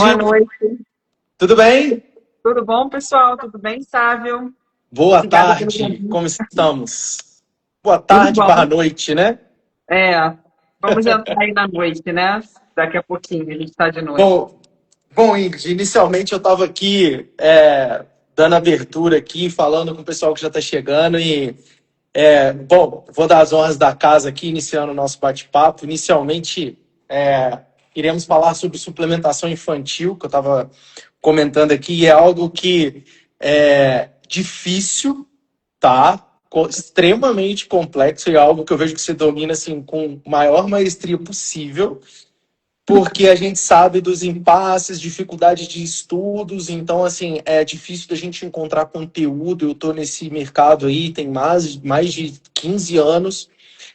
Boa Gil, noite. tudo bem? Tudo bom, pessoal? Tudo bem, Sávio? Boa Obrigada pelo tarde, convite. como estamos? Boa Tudo tarde, barra bom? noite, né? É, vamos entrar aí na noite, né? Daqui a pouquinho, a gente está de noite. Bom, bom, Ingrid, inicialmente eu estava aqui dando abertura aqui, falando com o pessoal que já está chegando bom, vou dar as honras da casa aqui, iniciando o nosso bate-papo. Inicialmente, iremos falar sobre suplementação infantil, que eu estava comentando aqui, e é algo que é difícil, tá? Extremamente complexo e é algo que eu vejo que você domina assim com maior maestria possível, porque a gente sabe dos impasses, dificuldade de estudos, então assim, é difícil da gente encontrar conteúdo. Eu estou nesse mercado aí tem mais de 15 anos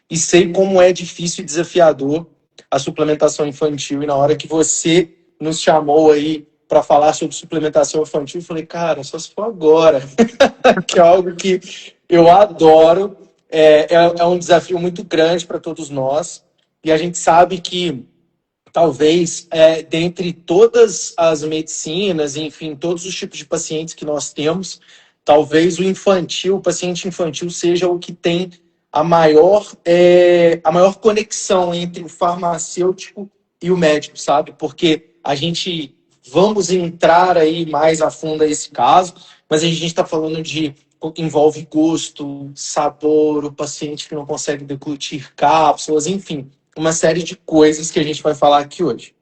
e sei como é difícil e desafiador a suplementação infantil. E na hora que você nos chamou aí para falar sobre suplementação infantil, eu falei, cara, só se for agora, que é algo que eu adoro. É um desafio muito grande para todos nós. E a gente sabe que talvez, dentre todas as medicinas, enfim, todos os tipos de pacientes que nós temos, talvez o paciente infantil seja o que tem a maior conexão entre o farmacêutico e o médico, sabe? Porque a gente vamos entrar aí mais a fundo nesse caso, mas a gente está falando de envolve gosto, sabor, o paciente que não consegue deglutir cápsulas, enfim, uma série de coisas que a gente vai falar aqui hoje.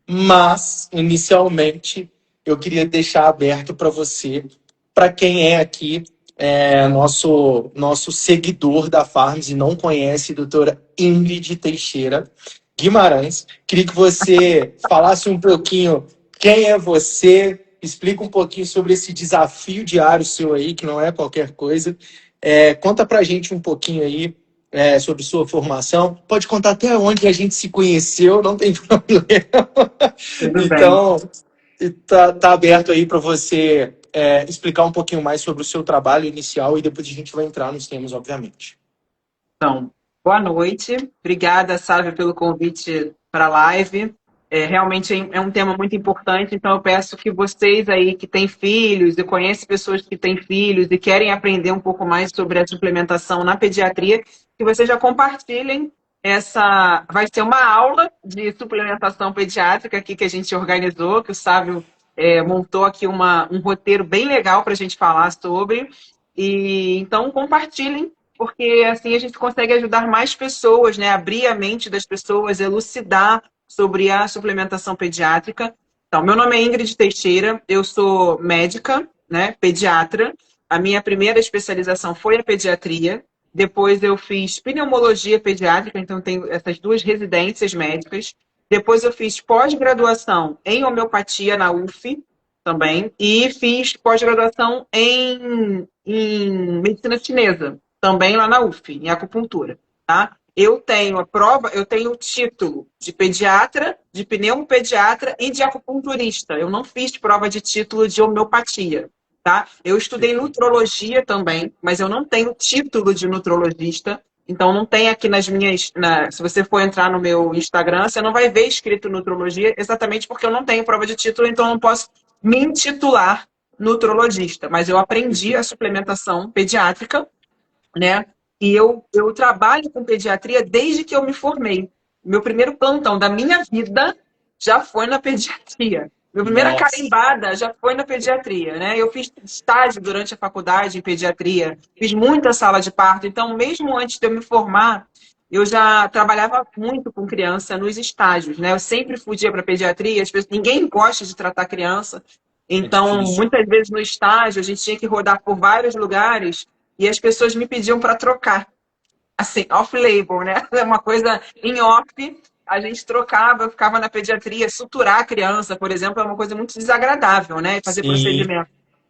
Mas, inicialmente, eu queria deixar aberto para você, para quem é aqui nosso seguidor da Farms e não conhece a doutora Ingrid Teixeira Guimarães. Queria que você falasse um pouquinho quem é você, explica um pouquinho sobre esse desafio diário seu aí, que não é qualquer coisa. Conta pra gente um pouquinho aí sobre sua formação. Pode contar até onde a gente se conheceu, não tem problema. Tudo bem. Então, tá aberto aí para você explicar um pouquinho mais sobre o seu trabalho inicial e depois a gente vai entrar nos temas, obviamente. Então, boa noite. Obrigada, Sávio, pelo convite para a live. Realmente é um tema muito importante, então eu peço que vocês aí que têm filhos e conhecem pessoas que têm filhos e querem aprender um pouco mais sobre a suplementação na pediatria, que vocês já compartilhem essa. Vai ser uma aula de suplementação pediátrica aqui que a gente organizou, que o Sávio montou aqui um roteiro bem legal para a gente falar sobre. E então compartilhem porque assim a gente consegue ajudar mais pessoas, né? Abrir a mente das pessoas, elucidar sobre a suplementação pediátrica. Então, meu nome é Ingrid Teixeira, eu sou médica, né? Pediatra. A minha primeira especialização foi a pediatria. Depois eu fiz pneumologia pediátrica, então tenho essas duas residências médicas. Depois eu fiz pós-graduação em homeopatia na UF também e fiz pós-graduação em medicina chinesa também lá na UF, em acupuntura, tá? Eu tenho a prova, eu tenho o título de pediatra, de pneumopediatra e de acupunturista. Eu não fiz prova de título de homeopatia, tá? Eu estudei nutrologia também, mas eu não tenho título de nutrologista. Então não tem aqui nas minhas, se você for entrar no meu Instagram, você não vai ver escrito nutrologia, exatamente porque eu não tenho prova de título, então eu não posso me intitular nutrologista. Mas eu aprendi a suplementação pediátrica, né? E eu trabalho com pediatria desde que eu me formei. Meu primeiro plantão da minha vida já foi na pediatria. Minha primeira Nossa. carimbada já foi na pediatria, né? Eu fiz estágio durante a faculdade em pediatria, fiz muita sala de parto. Então, mesmo antes de eu me formar, eu já trabalhava muito com criança nos estágios, né? Eu sempre fugia para pediatria, ninguém gosta de tratar criança. É Então, difícil. muitas vezes no estágio, a gente tinha que rodar por vários lugares e as pessoas me pediam para trocar, assim, off-label, né? É uma coisa em off, a gente trocava, eu ficava na pediatria, suturar a criança, por exemplo, é uma coisa muito desagradável, né? Fazer Sim. procedimento.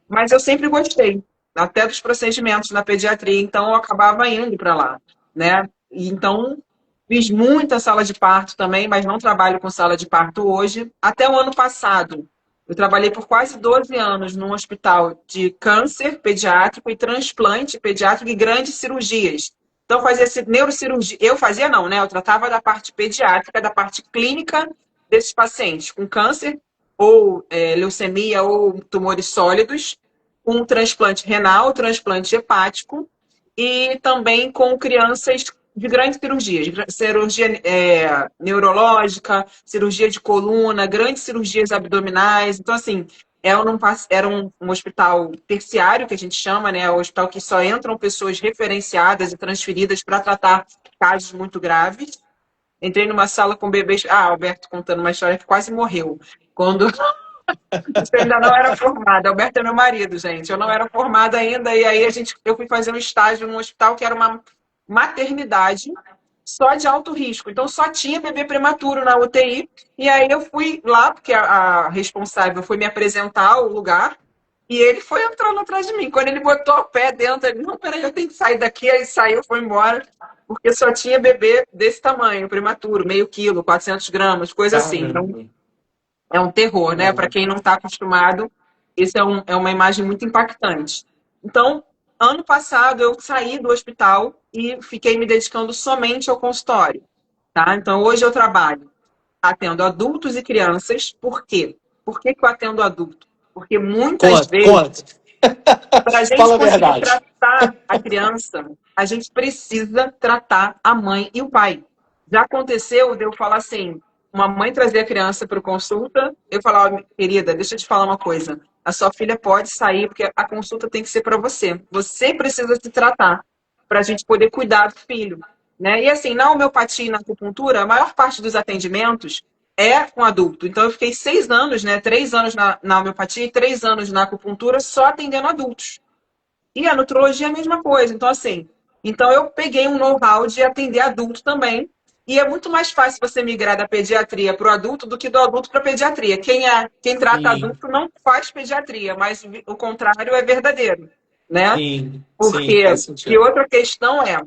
Mas eu sempre gostei, até dos procedimentos na pediatria, então eu acabava indo para lá, né? E então, fiz muita sala de parto também, mas não trabalho com sala de parto hoje. Até o ano passado, eu trabalhei por quase 12 anos num hospital de câncer pediátrico e transplante pediátrico e grandes cirurgias. Então, fazia neurocirurgia. Eu fazia não, né? Eu tratava da parte pediátrica, da parte clínica desses pacientes com câncer ou leucemia ou tumores sólidos, com transplante renal, transplante hepático e também com crianças de grandes cirurgias, cirurgia neurológica, cirurgia de coluna, grandes cirurgias abdominais. Então, assim, era um hospital terciário, que a gente chama, né? Um hospital que só entram pessoas referenciadas e transferidas para tratar casos muito graves. Entrei numa sala com bebês. Ah, Alberto contando uma história que quase morreu. Quando eu ainda não era formada. Alberto é meu marido, gente. Eu não era formada ainda, e aí eu fui fazer um estágio num hospital que era uma maternidade só de alto risco. Então só tinha bebê prematuro na UTI. E aí eu fui lá, porque a responsável foi me apresentar ao lugar, e ele foi entrando atrás de mim. Quando ele botou o pé dentro, ele, não, peraí, eu tenho que sair daqui. Aí saiu, foi embora, porque só tinha bebê desse tamanho, prematuro, meio quilo, 400 gramas, coisa assim. Então, Caramba. é um terror, né? Para quem não está acostumado, isso é uma imagem muito impactante. Então, ano passado, eu saí do hospital e fiquei me dedicando somente ao consultório. Tá? Então, hoje eu trabalho atendo adultos e crianças. Por quê? Por que eu atendo adulto? Porque muitas Conta, vezes, conta. para a gente Fala a conseguir verdade. tratar a criança, a gente precisa tratar a mãe e o pai. Já aconteceu de eu falar assim, uma mãe trazer a criança para consulta, eu falar, oh, querida, deixa eu te falar uma coisa, a sua filha pode sair, porque a consulta tem que ser para você. Você precisa se tratar para a gente poder cuidar do filho. Né? E assim, na homeopatia e na acupuntura, a maior parte dos atendimentos é com adulto. Então, eu fiquei 6 anos, né? 3 anos na homeopatia e 3 anos na acupuntura só atendendo adultos. E a nutrologia é a mesma coisa. Então, assim, então eu peguei um know-how de atender adulto também. E é muito mais fácil você migrar da pediatria para o adulto do que do adulto para a pediatria. Quem trata Sim, adulto não faz pediatria, mas o contrário é verdadeiro, né? sim, faz Porque, e sentido. outra questão é,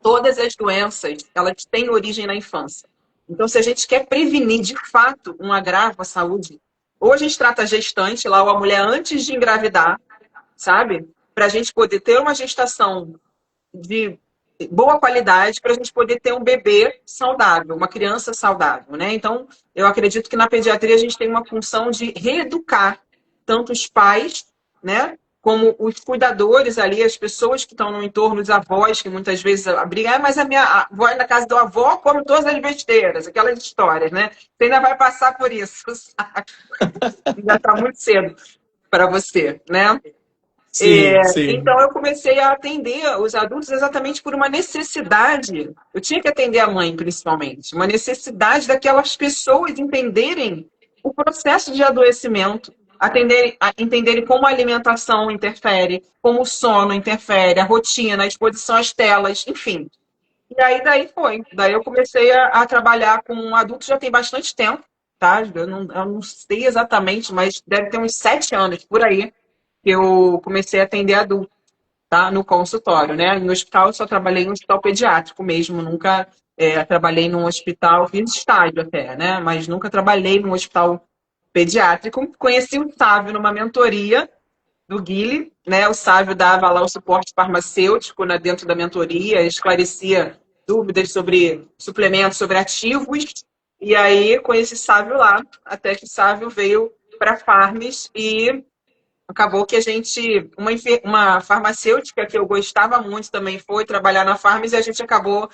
todas as doenças, elas têm origem na infância. Então, se a gente quer prevenir, de fato, um agravo à saúde, ou a gente trata a gestante, lá, ou a mulher antes de engravidar, sabe? Para a gente poder ter uma gestação de boa qualidade, para a gente poder ter um bebê saudável, uma criança saudável, né? Então, eu acredito que na pediatria a gente tem uma função de reeducar tanto os pais, né? Como os cuidadores ali, as pessoas que estão no entorno, os avós, que muitas vezes brigam, mas a minha avó é na casa da avó, come todas as besteiras, aquelas histórias, né? Você ainda vai passar por isso, sabe? Já está muito cedo para você, né? Sim, sim. Então, eu comecei a atender os adultos exatamente por uma necessidade. Eu tinha que atender a mãe, principalmente. Uma necessidade daquelas pessoas entenderem o processo de adoecimento, entenderem como a alimentação interfere, como o sono interfere, a rotina, a exposição às telas, enfim. E aí, daí foi. Daí eu comecei a trabalhar com adultos já tem bastante tempo, tá? Eu não sei exatamente, mas deve ter uns 7 anos por aí que eu comecei a atender adulto, tá? No consultório, né? No hospital eu só trabalhei em hospital pediátrico mesmo, nunca trabalhei num hospital, fiz estágio até, né? Mas nunca trabalhei num hospital pediátrico. Conheci o Sávio numa mentoria do Guile, né? O Sávio dava lá o suporte farmacêutico, né, dentro da mentoria, esclarecia dúvidas sobre suplementos, sobre ativos, e aí conheci o Sávio lá, até que o Sávio veio para a Farmes e acabou que a gente, uma farmacêutica que eu gostava muito também foi trabalhar na Farms e a gente acabou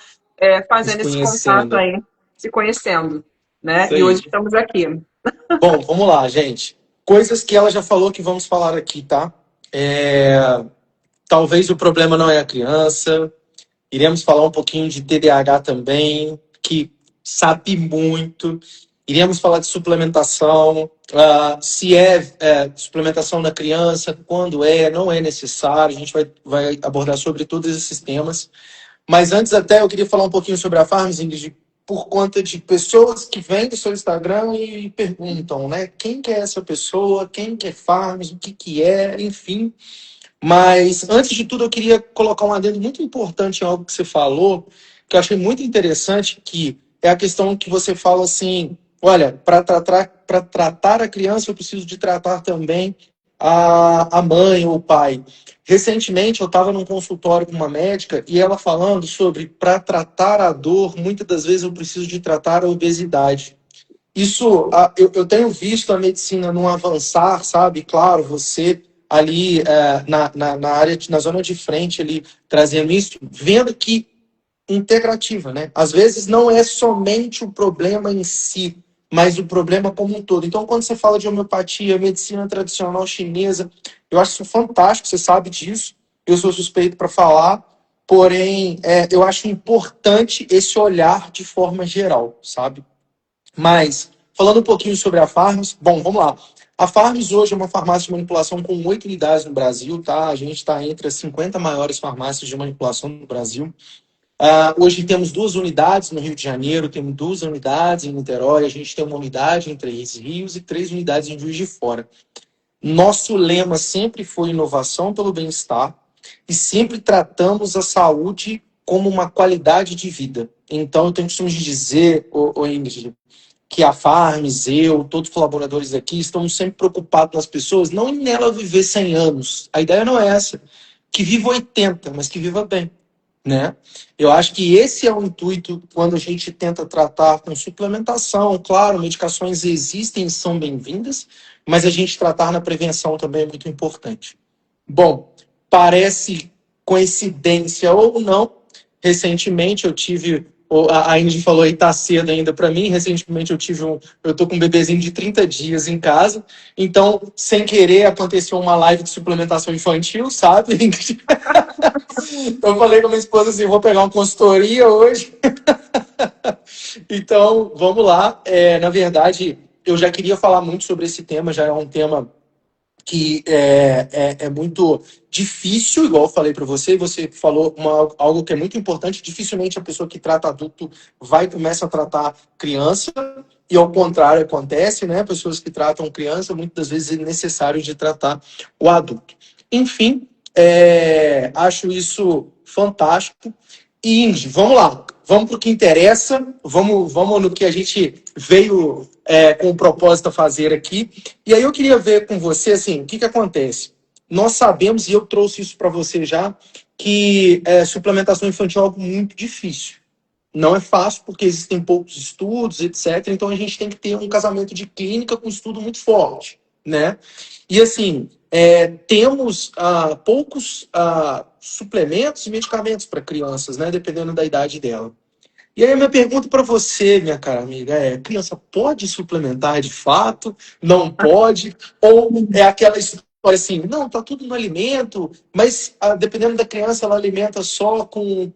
fazendo esse contato Desconhecendo. aí, se conhecendo, né? Isso E hoje aí. estamos aqui. Bom, vamos lá, gente. Coisas que ela já falou que vamos falar aqui, tá? Talvez o problema não é a criança. Iremos falar um pouquinho de TDAH também, que sabe muito. Iremos falar de suplementação, se suplementação na criança, quando não é necessário. A gente vai abordar sobre todos esses temas. Mas antes até eu queria falar um pouquinho sobre a Farms, Ingrid, por conta de pessoas que vêm do seu Instagram e perguntam, né? Quem que é essa pessoa? Quem que é Farms? O que que é? Enfim. Mas, antes de tudo, eu queria colocar um adendo muito importante em algo que você falou, que eu achei muito interessante, que é a questão que você fala assim, olha, para tratar a criança, eu preciso de tratar também a mãe ou o pai. Recentemente, eu estava num consultório com uma médica e ela falando sobre, para tratar a dor, muitas das vezes eu preciso de tratar a obesidade. isso, eu tenho visto a medicina não avançar, sabe? Claro, você ali na área, na zona de frente ali, trazendo isso, vendo que integrativa, né? Às vezes não é somente o problema em si, mas o problema como um todo. Então, quando você fala de homeopatia, medicina tradicional chinesa, eu acho isso fantástico, você sabe disso. Eu sou suspeito para falar, porém, eu acho importante esse olhar de forma geral, sabe? Mas, falando um pouquinho sobre a Farms, bom, vamos lá. A Farms hoje é uma farmácia de manipulação com 8 unidades no Brasil, tá? A gente está entre as 50 maiores farmácias de manipulação no Brasil. Hoje temos 2 unidades no Rio de Janeiro, temos 2 unidades em Niterói, a gente tem uma unidade em Três Rios e 3 unidades em Juiz de Fora. Nosso lema sempre foi inovação pelo bem-estar e sempre tratamos a saúde como uma qualidade de vida. Então, eu tenho costume de dizer, Ingrid, que a Farms, eu, todos os colaboradores aqui, estamos sempre preocupados nas pessoas, não em ela viver 100 anos. A ideia não é essa. Que viva 80, mas que viva bem. Né? Eu acho que esse é o intuito quando a gente tenta tratar com suplementação. Claro, medicações existem e são bem-vindas, mas a gente tratar na prevenção também é muito importante. Bom, parece coincidência ou não, recentemente eu tive, a Indy falou aí, tá cedo ainda para mim, recentemente eu tô com um bebezinho de 30 dias em casa, então, sem querer, aconteceu uma live de suplementação infantil, sabe? Eu falei com a minha esposa assim, vou pegar uma consultoria hoje. Então, vamos lá. Na verdade, eu já queria falar muito sobre esse tema, já é um tema que é muito difícil, igual eu falei para você, e você falou algo que é muito importante, dificilmente a pessoa que trata adulto começa a tratar criança, e ao contrário acontece, né? Pessoas que tratam criança, muitas das vezes é necessário de tratar o adulto. Enfim, acho isso fantástico. E, Indy, vamos lá. Vamos para o que interessa. Vamos no que a gente veio com o propósito a fazer aqui. E aí eu queria ver com você, assim, o que acontece? Nós sabemos, e eu trouxe isso para você já, que suplementação infantil é algo muito difícil. Não é fácil porque existem poucos estudos, etc. Então a gente tem que ter um casamento de clínica com estudo muito forte, né? E assim, temos poucos suplementos e medicamentos para crianças, né? Dependendo da idade dela. E aí a minha pergunta para você, minha cara amiga, criança pode suplementar de fato? Não pode? Ou é aquela história assim, não, tá tudo no alimento, mas dependendo da criança, ela alimenta só com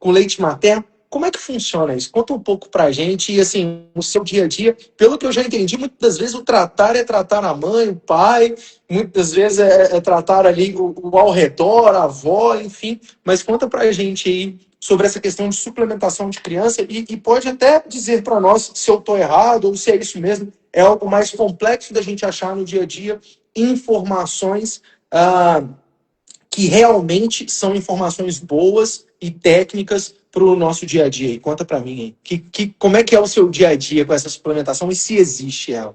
leite materno? Como é que funciona isso? Conta um pouco pra gente e assim, o seu dia a dia, pelo que eu já entendi, muitas das vezes o tratar é tratar a mãe, o pai, muitas vezes é tratar ali o ao redor, a avó, enfim, mas conta pra gente aí sobre essa questão de suplementação de criança e pode até dizer para nós se eu estou errado ou se é isso mesmo. É algo mais complexo da gente achar no dia a dia informações que realmente são informações boas e técnicas para o nosso dia a dia. E conta para mim aí. Como é que é o seu dia a dia com essa suplementação e se existe ela?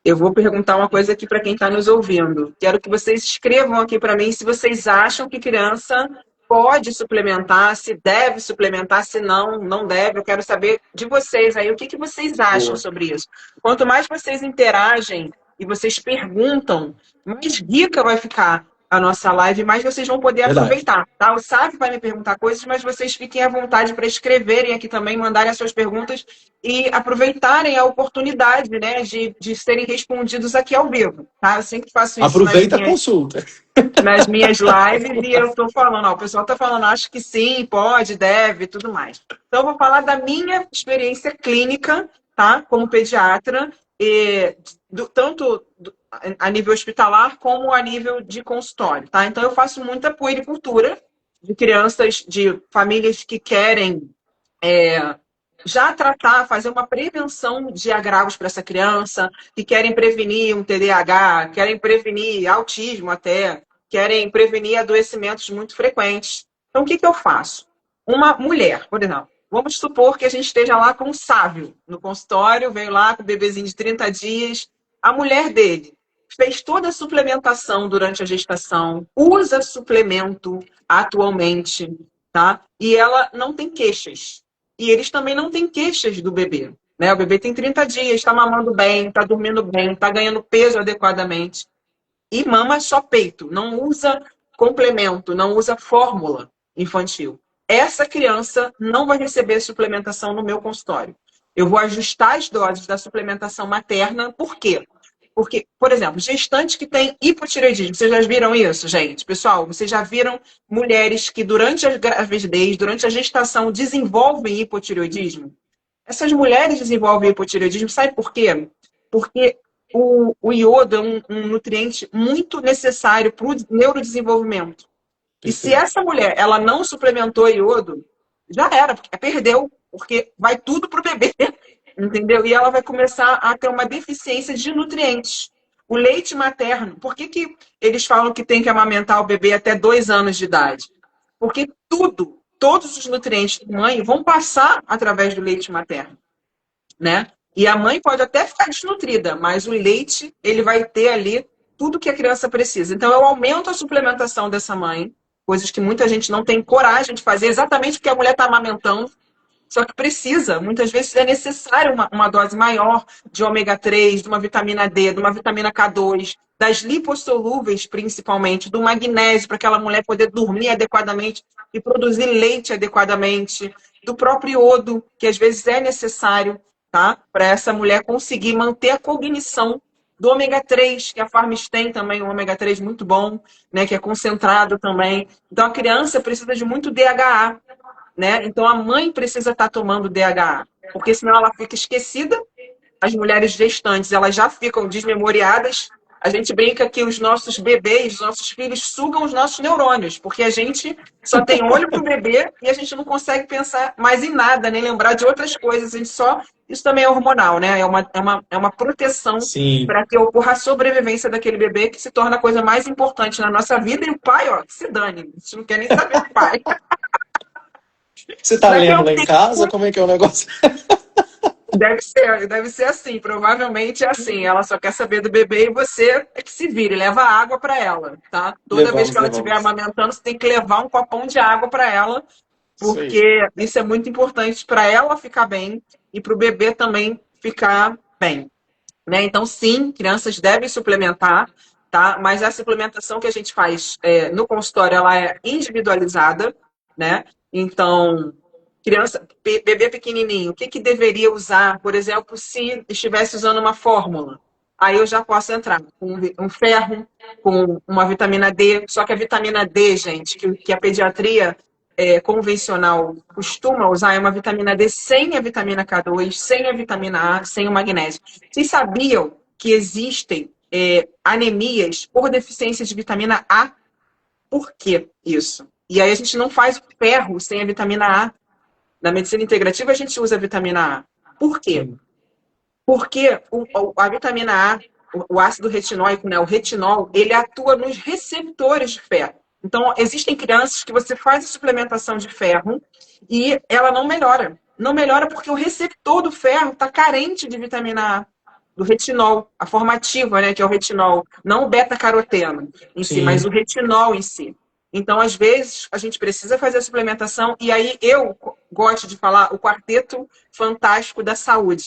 Eu vou perguntar uma coisa aqui para quem está nos ouvindo. Quero que vocês escrevam aqui para mim se vocês acham que criança pode suplementar, se deve suplementar, se não, não deve. Eu quero saber de vocês aí, o que vocês acham Boa. sobre isso. Quanto mais vocês interagem e vocês perguntam, mais rica vai ficar a nossa live, mais vocês vão poder Verdade. aproveitar, tá? O Sávio vai me perguntar coisas, mas vocês fiquem à vontade para escreverem aqui também, mandarem as suas perguntas e aproveitarem a oportunidade, né, de serem respondidos aqui ao vivo, tá? Eu sempre faço isso Aproveita a consulta. nas minhas lives e eu estou falando, o pessoal está falando, acho que sim, pode, deve, tudo mais. Então, eu vou falar da minha experiência clínica, tá? Como pediatra, tanto a nível hospitalar como a nível de consultório, tá? Então, eu faço muita puericultura de crianças, de famílias que querem já tratar, fazer uma prevenção de agravos para essa criança, que querem prevenir um TDAH, querem prevenir autismo até, querem prevenir adoecimentos muito frequentes. Então, o que eu faço? Uma mulher, por exemplo, vamos supor que a gente esteja lá com um Sávio no consultório, veio lá com um bebezinho de 30 dias, a mulher dele fez toda a suplementação durante a gestação, usa suplemento atualmente, tá? E ela não tem queixas. E eles também não têm queixas do bebê. né? O bebê tem 30 dias, está mamando bem, está dormindo bem, está ganhando peso adequadamente. E mama só peito, não usa complemento, não usa fórmula infantil. Essa criança não vai receber suplementação no meu consultório. Eu vou ajustar as doses da suplementação materna. Por quê? Porque, por exemplo, gestante que tem hipotireoidismo, vocês já viram isso, gente? Pessoal, vocês já viram mulheres que durante a gravidez, durante a gestação, desenvolvem hipotireoidismo? Essas mulheres desenvolvem hipotireoidismo, sabe por quê? Porque o iodo é um nutriente muito necessário para o neurodesenvolvimento. E se Perfeito. essa mulher ela não suplementou iodo, já era, perdeu, porque vai tudo para o bebê, entendeu? E ela vai começar a ter uma deficiência de nutrientes. O leite materno, por que, que eles falam que tem que amamentar o bebê até 2 anos de idade? Porque todos os nutrientes da mãe vão passar através do leite materno, né? E a mãe pode até ficar desnutrida, mas o leite, ele vai ter ali tudo que a criança precisa. Então, eu aumento a suplementação dessa mãe, coisas que muita gente não tem coragem de fazer, exatamente porque a mulher está amamentando, só que precisa. Muitas vezes é necessário uma dose maior de ômega 3, de uma vitamina D, de uma vitamina K2, das lipossolúveis, principalmente, do magnésio, para aquela mulher poder dormir adequadamente e produzir leite adequadamente, do próprio iodo, que às vezes é necessário, tá? Para essa mulher conseguir manter a cognição do ômega 3, que a Farms tem também um ômega 3 muito bom, né, que é concentrado também. Então a criança precisa de muito DHA, né? Então a mãe precisa estar tomando DHA, porque senão ela fica esquecida. As mulheres gestantes, elas já ficam desmemoriadas. A gente brinca que os nossos bebês, os nossos filhos sugam os nossos neurônios, porque a gente só tem olho para o bebê e a gente não consegue pensar mais em nada, nem lembrar de outras coisas. A gente só... Isso também é hormonal, né? É uma proteção Sim. para que ocorra a sobrevivência daquele bebê, que se torna a coisa mais importante na nossa vida. E o pai, ó, que se dane. A gente não quer nem saber do pai. Você tá Daqui a lendo um lá em casa? Como é que é o negócio? deve ser assim, provavelmente é assim. Ela só quer saber do bebê e você é que se vire, leva água para ela, tá? Toda vez que Levamos, ela estiver levamos. amamentando, você tem que levar um copão de água para ela, Isso aí. porque isso é muito importante para ela ficar bem e para o bebê também ficar bem, né? Então, sim, crianças devem suplementar, tá? Mas a suplementação que a gente faz no consultório, ela é individualizada, né? Então, criança, bebê pequenininho, o que que deveria usar, por exemplo, se estivesse usando uma fórmula? Aí eu já posso entrar com um ferro, com uma vitamina D, só que a vitamina D, gente, que a pediatria convencional costuma usar é uma vitamina D sem a vitamina K2, sem a vitamina A, sem o magnésio. Vocês sabiam que existem anemias por deficiência de vitamina A? Por que isso? E aí a gente não faz o ferro sem a vitamina A. Na medicina integrativa a gente usa a vitamina A. Por quê? Sim. Porque a vitamina A, o ácido retinóico, né, o retinol, ele atua nos receptores de ferro. Então, existem crianças que você faz a suplementação de ferro e ela não melhora. Não melhora porque o receptor do ferro está carente de vitamina A, do retinol, a formativa, né, que é o retinol, não o beta-caroteno em si, mas Sim. o retinol em si. Então, às vezes, a gente precisa fazer a suplementação, e aí eu gosto de falar o quarteto fantástico da saúde,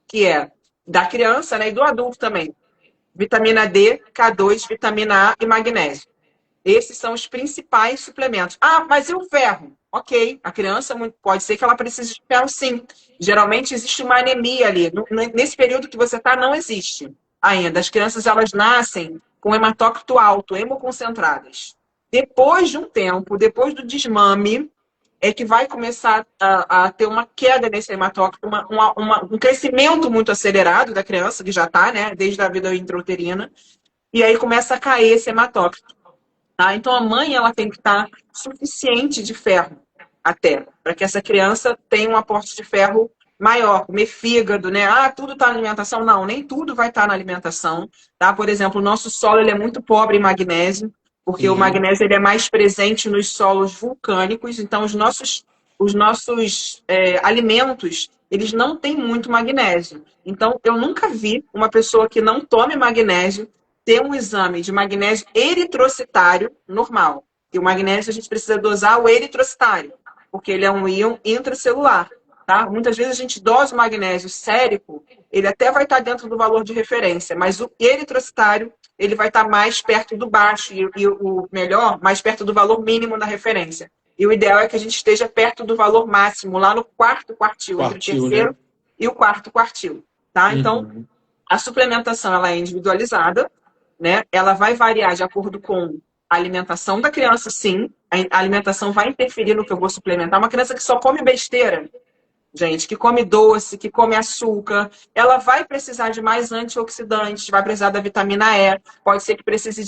que é da criança, né, e do adulto também. Vitamina D, K2, vitamina A e magnésio. Esses são os principais suplementos. Ah, mas e o ferro? Ok, a criança pode ser que ela precise de ferro, sim. Geralmente existe uma anemia ali. Nesse período que você está, não existe ainda. As crianças, elas nascem com hematócrito alto, hemoconcentradas. Depois de um tempo, depois do desmame, é que vai começar a ter uma queda nesse hematócrito, um crescimento muito acelerado da criança, que já está, né, desde a vida intrauterina, e aí começa a cair esse hematócrito. Tá? Então a mãe ela tem que estar suficiente de ferro até, para que essa criança tenha um aporte de ferro maior, comer fígado, né? Ah, tudo está na alimentação? Não, nem tudo vai estar na alimentação, tá? Por exemplo, o nosso solo ele é muito pobre em magnésio, porque o Sim. magnésio ele é mais presente nos solos vulcânicos, então os nossos alimentos, eles não têm muito magnésio. Então, eu nunca vi uma pessoa que não tome magnésio ter um exame de magnésio eritrocitário normal. E o magnésio a gente precisa dosar o eritrocitário, porque ele é um íon intracelular. tá? Muitas vezes a gente dosa o magnésio sérico, ele até vai estar dentro do valor de referência, mas o eritrocitário, ele vai estar mais perto do baixo e o melhor, mais perto do valor mínimo da referência. E o ideal é que a gente esteja perto do valor máximo, lá no quarto quartil, entre o Quartil, né? terceiro e o quarto quartil, tá? Então, Uhum. a suplementação ela é individualizada, né? Ela vai variar de acordo com a alimentação da criança, sim. A alimentação vai interferir no que eu vou suplementar. Uma criança que só come besteira, gente, que come doce, que come açúcar, ela vai precisar de mais antioxidantes, vai precisar da vitamina E, pode ser que precise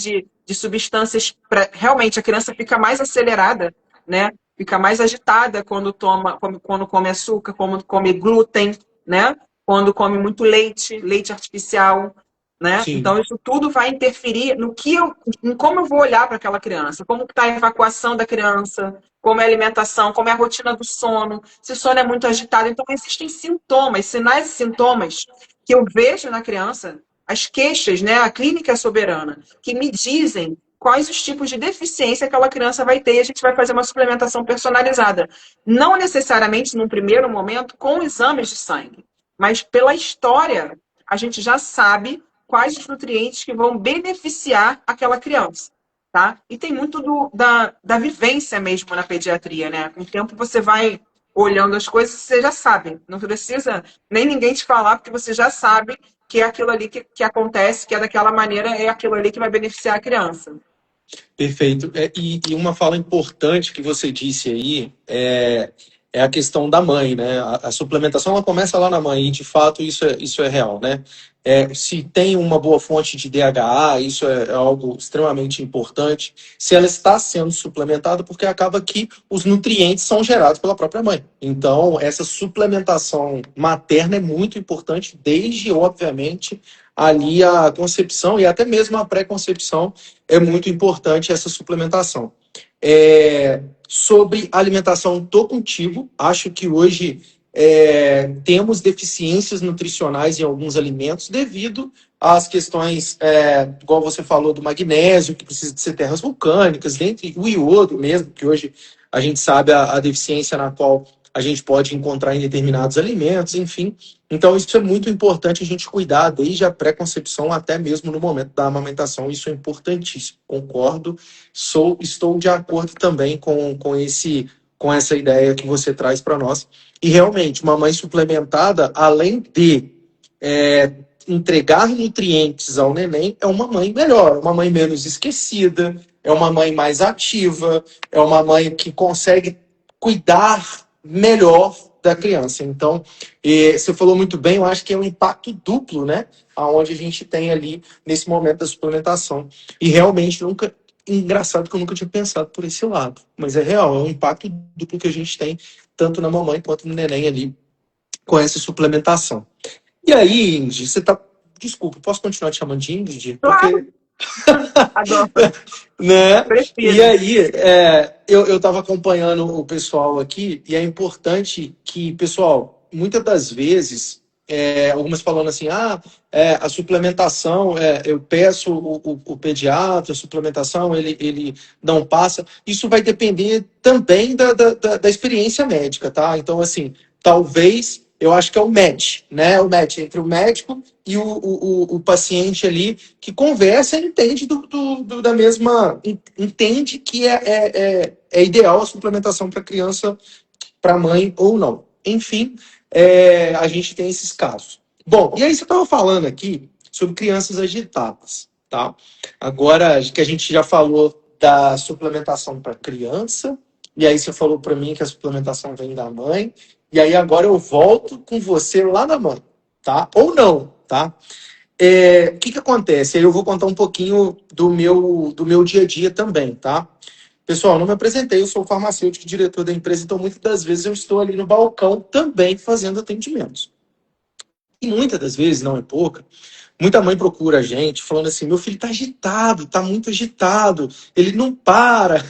de substâncias para realmente a criança fica mais acelerada, né? Fica mais agitada quando come açúcar, quando come glúten, né? Quando come muito leite, leite artificial, né? Sim. Então isso tudo vai interferir no que em como eu vou olhar para aquela criança, como está a evacuação da criança, como é a alimentação, como é a rotina do sono, se o sono é muito agitado. Então, existem sintomas, sinais e sintomas que eu vejo na criança, as queixas, né, a clínica é soberana, que me dizem quais os tipos de deficiência aquela criança vai ter e a gente vai fazer uma suplementação personalizada. Não necessariamente, num primeiro momento, com exames de sangue, mas pela história, a gente já sabe quais os nutrientes que vão beneficiar aquela criança. Tá? E tem muito da vivência mesmo na pediatria, né? Com o tempo você vai olhando as coisas, você já sabe. Não precisa nem ninguém te falar, porque você já sabe que é aquilo ali que acontece, que é daquela maneira, é aquilo ali que vai beneficiar a criança. Perfeito. E uma fala importante que você disse aí é a questão da mãe, né? A suplementação ela começa lá na mãe, e de fato isso é real, né? Se tem uma boa fonte de DHA, isso é algo extremamente importante. Se ela está sendo suplementada, porque acaba que os nutrientes são gerados pela própria mãe. Então, essa suplementação materna é muito importante, desde, obviamente, ali a concepção e até mesmo a pré-concepção é muito importante essa suplementação. Sobre alimentação, estou contigo. Acho que hoje temos deficiências nutricionais em alguns alimentos devido às questões, igual você falou, do magnésio, que precisa de ser terras vulcânicas, dentre o iodo mesmo, que hoje a gente sabe a deficiência na qual a gente pode encontrar em determinados alimentos, enfim. Então, isso é muito importante a gente cuidar desde a pré-concepção até mesmo no momento da amamentação. Isso é importantíssimo. Concordo. Estou de acordo também com essa ideia que você traz para nós. E realmente, uma mãe suplementada, além de entregar nutrientes ao neném, é uma mãe melhor, uma mãe menos esquecida, é uma mãe mais ativa, é uma mãe que consegue cuidar melhor da criança. Então, você falou muito bem, eu acho que é um impacto duplo, né? Aonde a gente tem ali nesse momento da suplementação. E realmente nunca. Engraçado que eu nunca tinha pensado por esse lado. Mas é real, é um impacto duplo que a gente tem, tanto na mamãe quanto no neném ali, com essa suplementação. E aí, Ingrid, você tá. Desculpa, posso continuar te chamando de Ingrid? Claro, Porque adoro, né? E prefiro. aí, eu estava acompanhando o pessoal aqui, e é importante que, pessoal, muitas das vezes, algumas falando assim, a suplementação, eu peço o pediatra, a suplementação, ele não passa. Isso vai depender também da experiência médica, tá? Então, assim, talvez, eu acho que é o match, né? O match entre o médico e o paciente ali que conversa e entende da mesma. Entende que é ideal a suplementação para criança, para mãe ou não. Enfim, a gente tem esses casos. Bom, e aí você estava falando aqui sobre crianças agitadas, tá? Agora que a gente já falou da suplementação para criança, e aí você falou para mim que a suplementação vem da mãe, e aí agora eu volto com você lá na mãe, tá? Ou não, tá? O que acontece? Aí eu vou contar um pouquinho do meu dia a dia também, tá? Pessoal, não me apresentei, eu sou farmacêutico e diretor da empresa, então muitas das vezes eu estou ali no balcão também fazendo atendimentos. E muitas das vezes, não é pouca, muita mãe procura a gente falando assim, meu filho está agitado, está muito agitado, ele não para.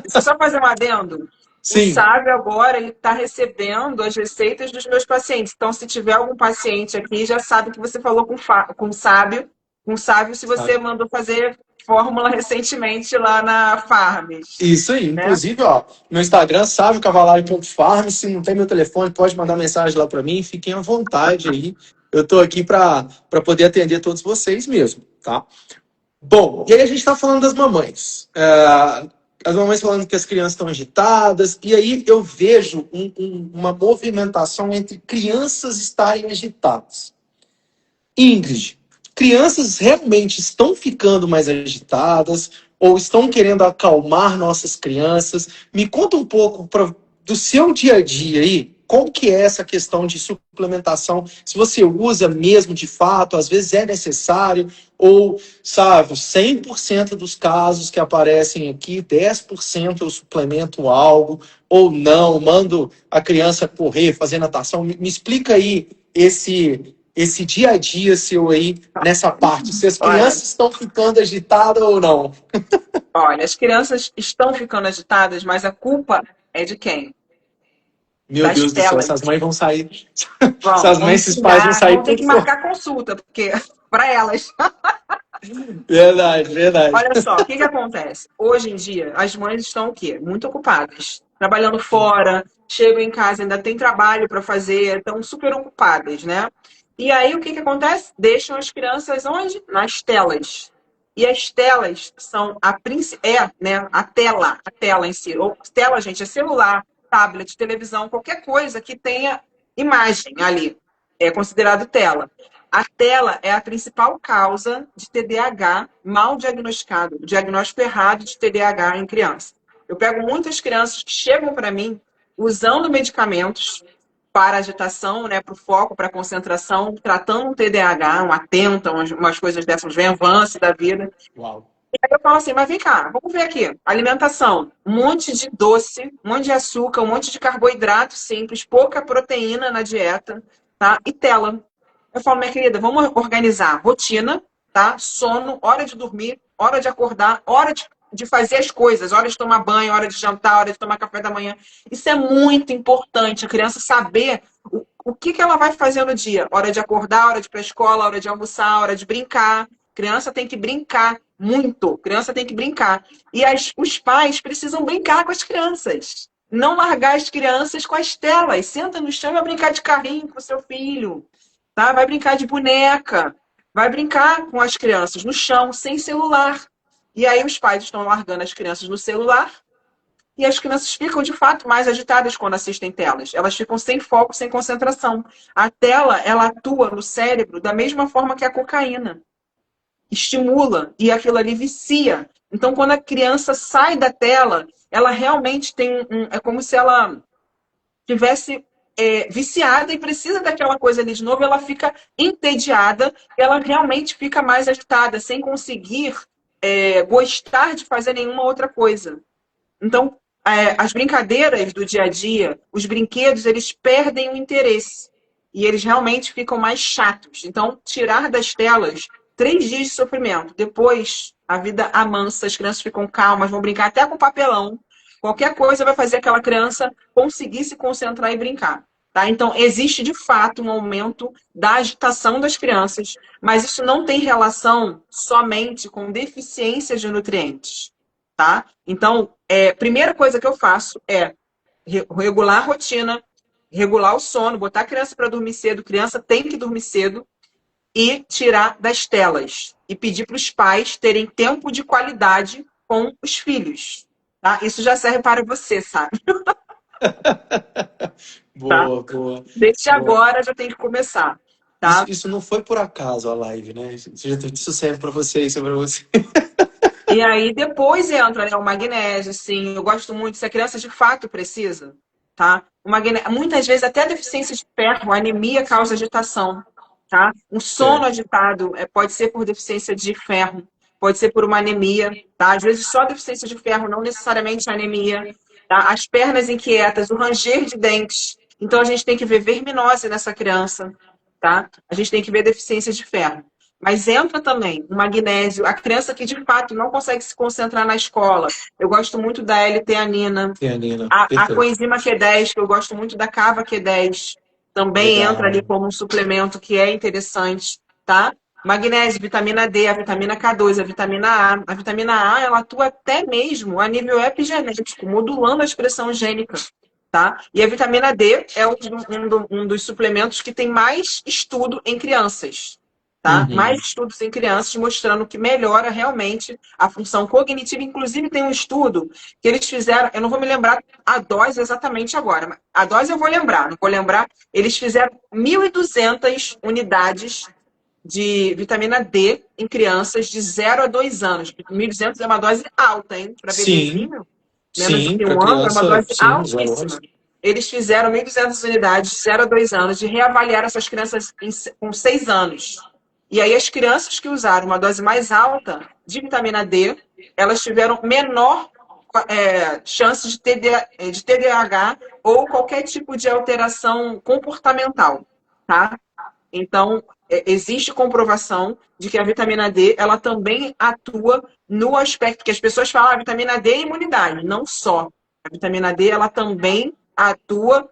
Deixa eu só fazer um adendo. O Sim, Sábio agora ele está recebendo as receitas dos meus pacientes. Então, se tiver algum paciente aqui, já sabe que você falou com o Sábio. Com o Sábio, se você sabe? mandou fazer fórmula recentemente lá na Farms, Isso aí, né? inclusive, ó, no Instagram, saviocavalari.farm, se não tem meu telefone, pode mandar mensagem lá para mim, fiquem à vontade aí. Eu tô aqui para poder atender todos vocês mesmo, tá? Bom, e aí a gente está falando das mamães. As mamães falando que as crianças estão agitadas, e aí eu vejo uma movimentação entre crianças estarem agitadas. Ingrid, crianças realmente estão ficando mais agitadas ou estão querendo acalmar nossas crianças? Me conta um pouco do seu dia a dia aí, como que é essa questão de suplementação? Se você usa mesmo de fato, às vezes é necessário, ou, sabe, 100% dos casos que aparecem aqui, 10% eu suplemento algo, ou não, mando a criança correr, fazer natação. Me explica aí esse dia a dia seu aí nessa parte. Se as Olha, crianças estão ficando agitadas ou não. olha, as crianças estão ficando agitadas, mas a culpa é de quem? Meu Das Deus do céu, telas. essas mães vão sair. Essas mães, Vamos esses pais vão cuidar, sair vamos ter tudo que fora. marcar consulta, porque para elas. Verdade, verdade. Olha só, o que que acontece? Hoje em dia, as mães estão o quê? Muito ocupadas, trabalhando fora, chegam em casa, ainda tem trabalho para fazer, estão super ocupadas, né? E aí, o que que acontece? Deixam as crianças onde? Nas telas. E as telas são né, a tela em si. Ou tela, gente, é celular, tablet, televisão, qualquer coisa que tenha imagem ali. É considerado tela. A tela é a principal causa de TDAH mal diagnosticado, o diagnóstico errado de TDAH em criança. Eu pego muitas crianças que chegam para mim usando medicamentos para agitação, né, para o foco, para a concentração, tratando um TDAH, um atenta, umas coisas dessas, Venvance da vida. Uau. E aí eu falo assim, mas vem cá, vamos ver aqui. Alimentação, um monte de doce, um monte de açúcar, um monte de carboidrato simples, pouca proteína na dieta, tá? E tela. Eu falo, minha querida, vamos organizar rotina, tá? Sono, hora de dormir, hora de acordar, hora de fazer as coisas, hora de tomar banho, hora de jantar, hora de tomar café da manhã. Isso é muito importante, a criança saber o que que ela vai fazer no dia. Hora de acordar, hora de ir para a escola, hora de almoçar, hora de brincar. Criança tem que brincar muito, criança tem que brincar. E os pais precisam brincar com as crianças. Não largar as crianças com as telas. Senta no chão e vai brincar de carrinho com o seu filho. Tá? Vai brincar de boneca, vai brincar com as crianças no chão, sem celular. E aí os pais estão largando as crianças no celular e as crianças ficam, de fato, mais agitadas quando assistem telas. Elas ficam sem foco, sem concentração. A tela, ela atua no cérebro da mesma forma que a cocaína. Estimula e aquilo ali vicia. Então, quando a criança sai da tela, ela realmente é como se ela tivesse viciada e precisa daquela coisa ali de novo, ela fica entediada, ela realmente fica mais agitada, sem conseguir gostar de fazer nenhuma outra coisa. Então, as brincadeiras do dia a dia, os brinquedos, eles perdem o interesse. E eles realmente ficam mais chatos. Então, tirar das telas 3 dias de sofrimento. Depois, a vida amansa, as crianças ficam calmas, vão brincar até com papelão. Qualquer coisa vai fazer aquela criança conseguir se concentrar e brincar. Tá? Então, existe de fato um aumento da agitação das crianças, mas isso não tem relação somente com deficiência de nutrientes. Tá? Então, primeira coisa que eu faço é regular a rotina, regular o sono, botar a criança para dormir cedo, criança tem que dormir cedo, e tirar das telas. E pedir para os pais terem tempo de qualidade com os filhos. Tá? Isso já serve para você, sabe? Tá? Boa, boa, Desde boa. agora já tem que começar. Isso, Tá? isso não foi por acaso a live, né? Isso serve para você, isso é para você. E aí depois entra, né, o magnésio, sim. Eu gosto muito, se a criança de fato precisa, tá? Muitas vezes até deficiência de ferro, anemia causa agitação, tá? Um sono Certo. agitado pode ser por deficiência de ferro, pode ser por uma anemia, tá? Às vezes só deficiência de ferro, não necessariamente anemia, tá? As pernas inquietas, o ranger de dentes. Então a gente tem que ver verminose nessa criança, tá? A gente tem que ver deficiência de ferro. Mas entra também o magnésio, a criança que de fato não consegue se concentrar na escola. Eu gosto muito da L-teanina, Pianina, a perfeito. coenzima Q10, que eu gosto muito da Cava Q10, também entra ali Legal. como um suplemento que é interessante, tá? Magnésio, vitamina D, a vitamina K2, a vitamina A. A vitamina A, ela atua até mesmo a nível epigenético, modulando a expressão gênica, tá? E a vitamina D é um dos suplementos que tem mais estudo em crianças, tá? Mais Uhum. estudos em crianças mostrando que melhora realmente a função cognitiva. Inclusive, tem um estudo que eles fizeram, eu não vou me lembrar a dose exatamente agora, mas a dose eu vou lembrar, não vou lembrar. Eles fizeram 1.200 unidades de vitamina D em crianças de 0 a 2 anos. 1.200 é uma dose alta, hein? Para Sim, bebezinho, menos do sim, que para 1 ano, é uma criança, dose sim, 0 anos. altíssima. Eles fizeram 1.200 unidades de 0 a 2 anos e reavaliaram essas crianças com 6 anos. E aí as crianças que usaram uma dose mais alta de vitamina D, elas tiveram menor chance de TDAH ou qualquer tipo de alteração comportamental, tá? Então, existe comprovação de que a vitamina D, ela também atua no aspecto que as pessoas falam, a vitamina D é imunidade, não só. A vitamina D, ela também atua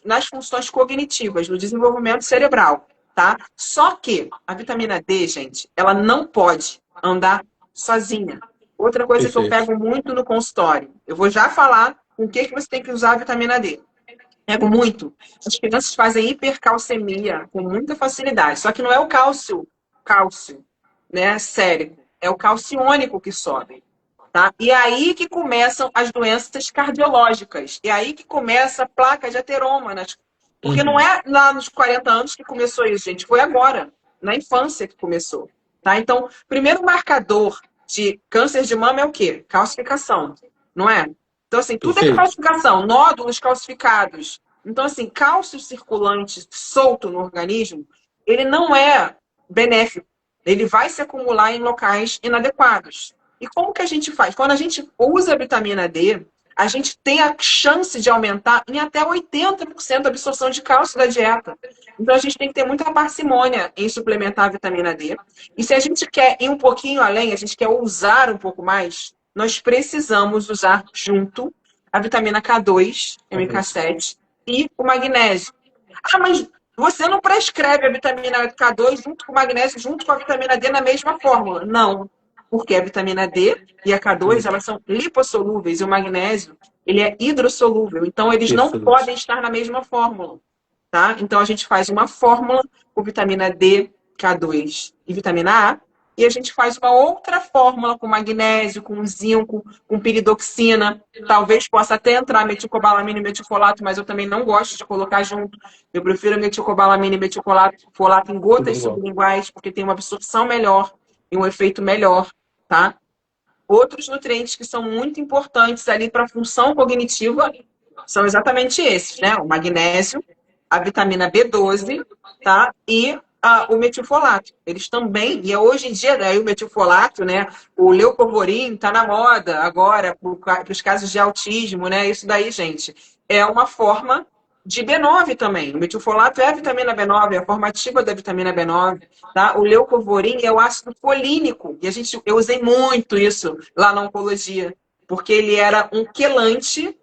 nas funções cognitivas, no desenvolvimento cerebral, tá? Só que a vitamina D, gente, ela não pode andar sozinha. Outra coisa que eu Perfeito. pego muito no consultório, eu vou já falar com o que você tem que usar a vitamina D. Pego muito. As crianças fazem hipercalcemia com muita facilidade. Só que não é o cálcio, né, sérico. É o calciônico que sobe. Tá? E é aí que começam as doenças cardiológicas. E é aí que começa a placa de ateroma. Porque não Uhum. é lá nos 40 anos que começou isso, gente. Foi agora, na infância que começou. Tá? Então, primeiro marcador de câncer de mama é o quê? Calcificação, não é? Então, assim, tudo é Perfeito. calcificação, nódulos calcificados. Então, assim, cálcio circulante solto no organismo, ele não é benéfico. Ele vai se acumular em locais inadequados. E como que a gente faz? Quando a gente usa a vitamina D, a gente tem a chance de aumentar em até 80% a absorção de cálcio da dieta. Então, a gente tem que ter muita parcimônia em suplementar a vitamina D. E se a gente quer ir um pouquinho além, a gente quer usar um pouco mais, nós precisamos usar junto a vitamina K2, MK7 e o magnésio. Ah, mas você não prescreve a vitamina K2 junto com o magnésio, junto com a vitamina D na mesma fórmula. Não, porque a vitamina D e a K2, elas são lipossolúveis e o magnésio, ele é hidrossolúvel. Então, eles não Perfeito. podem estar na mesma fórmula, tá? Então, a gente faz uma fórmula com vitamina D, K2 e vitamina A, e a gente faz uma outra fórmula com magnésio, com zinco, com piridoxina. Talvez possa até entrar metilcobalamina e metilfolato, mas eu também não gosto de colocar junto. Eu prefiro metilcobalamina e metilfolato em Tudo gotas igual. sublinguais, porque tem uma absorção melhor e um efeito melhor, tá? Outros nutrientes que são muito importantes ali para a função cognitiva são exatamente esses, né? O magnésio, a vitamina B12, tá? E o metilfolato. Eles também, e hoje em dia, né, o metilfolato, né? O leucovorin está na moda agora para os casos de autismo, né? Isso daí, gente, é uma forma de B9 também. O metilfolato é a vitamina B9, é a forma ativa da vitamina B9, tá? O leucovorin é o ácido folínico, e eu usei muito isso lá na oncologia, porque ele era um quelante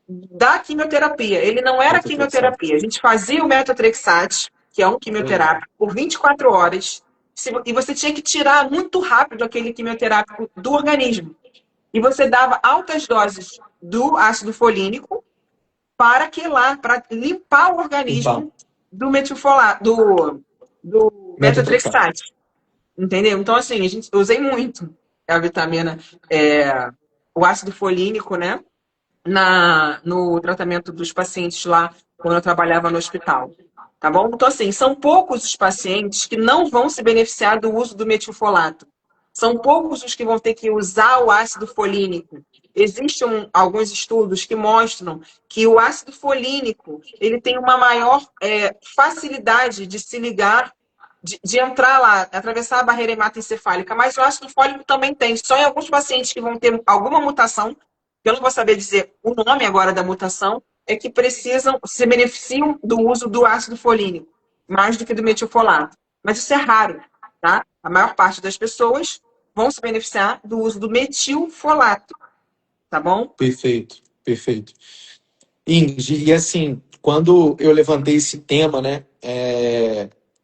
da quimioterapia. Ele não era Metotrexato. quimioterapia. A gente fazia o metotrexate, que é um Uhum. quimioterápico, por 24 horas, e você tinha que tirar muito rápido aquele quimioterápico do organismo. E você dava altas doses do ácido folínico para limpar o Limpar. organismo do metilfolato, do Metotrexato. metotrexate. Entendeu? Então, assim, eu usei muito a vitamina, o ácido folínico, né? No tratamento dos pacientes lá, quando eu trabalhava no hospital. Tá bom? Então, assim, são poucos os pacientes que não vão se beneficiar do uso do metilfolato. São poucos os que vão ter que usar o ácido folínico. Existem alguns estudos que mostram que o ácido folínico ele tem uma maior facilidade de se ligar, de entrar lá, atravessar a barreira hematoencefálica, mas o ácido fólico também tem. Só em alguns pacientes que vão ter alguma mutação, que eu não vou saber dizer o nome agora da mutação, é que precisam, se beneficiam do uso do ácido folínico, mais do que do metilfolato. Mas isso é raro, tá? A maior parte das pessoas vão se beneficiar do uso do metilfolato, tá bom? Perfeito. Perfeito. Ingrid, e assim, quando eu levantei esse tema, né?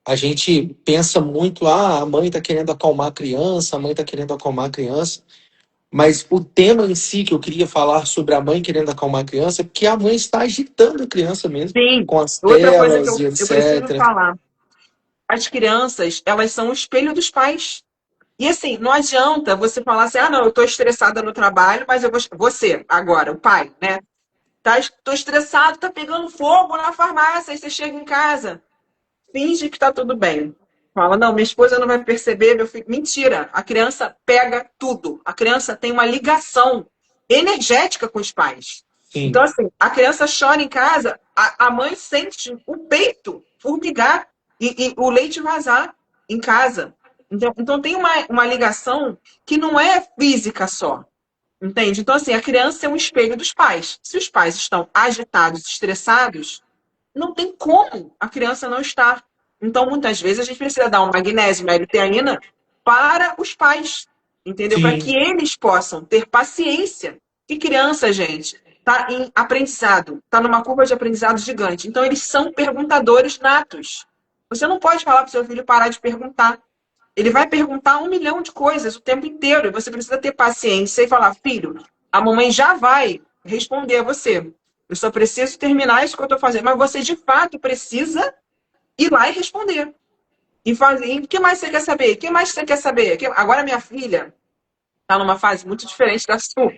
a gente pensa muito, a mãe está querendo acalmar a criança, a mãe está querendo acalmar a criança. Mas o tema em si que eu queria falar sobre a mãe querendo acalmar a criança é porque a mãe está agitando a criança mesmo, Sim. com as Outra coisa que telas e eu preciso etc. falar. As crianças, elas são o espelho dos pais. E assim, não adianta você falar assim, não, eu estou estressada no trabalho, mas eu vou. Você, agora, o pai, né? Tô estressado, tá pegando fogo na farmácia, aí você chega em casa, finge que tá tudo bem. Fala, não, minha esposa não vai perceber, meu filho. Mentira, a criança pega tudo. A criança tem uma ligação energética com os pais. Então, Sim, assim, a criança chora em casa, a mãe sente o peito formigar e o leite vazar em casa. Então tem uma ligação que não é física só. Entende? Então, assim, a criança é um espelho dos pais. Se os pais estão agitados, estressados, não tem como a criança não estar. Então, muitas vezes, a gente precisa dar um magnésio, uma L-teanina para os pais, entendeu? Para que sim, eles possam ter paciência. Que criança, gente, está em aprendizado, está numa curva de aprendizado gigante. Então, eles são perguntadores natos. Você não pode falar para o seu filho parar de perguntar. Ele vai perguntar 1 milhão de coisas o tempo inteiro. E você precisa ter paciência e falar, filho, a mamãe já vai responder a você. Eu só preciso terminar isso que eu estou fazendo. Mas você, de fato, precisa ir lá e responder. E fazer. E o que mais você quer saber? O que mais você quer saber? Agora, minha filha está numa fase muito diferente da sua.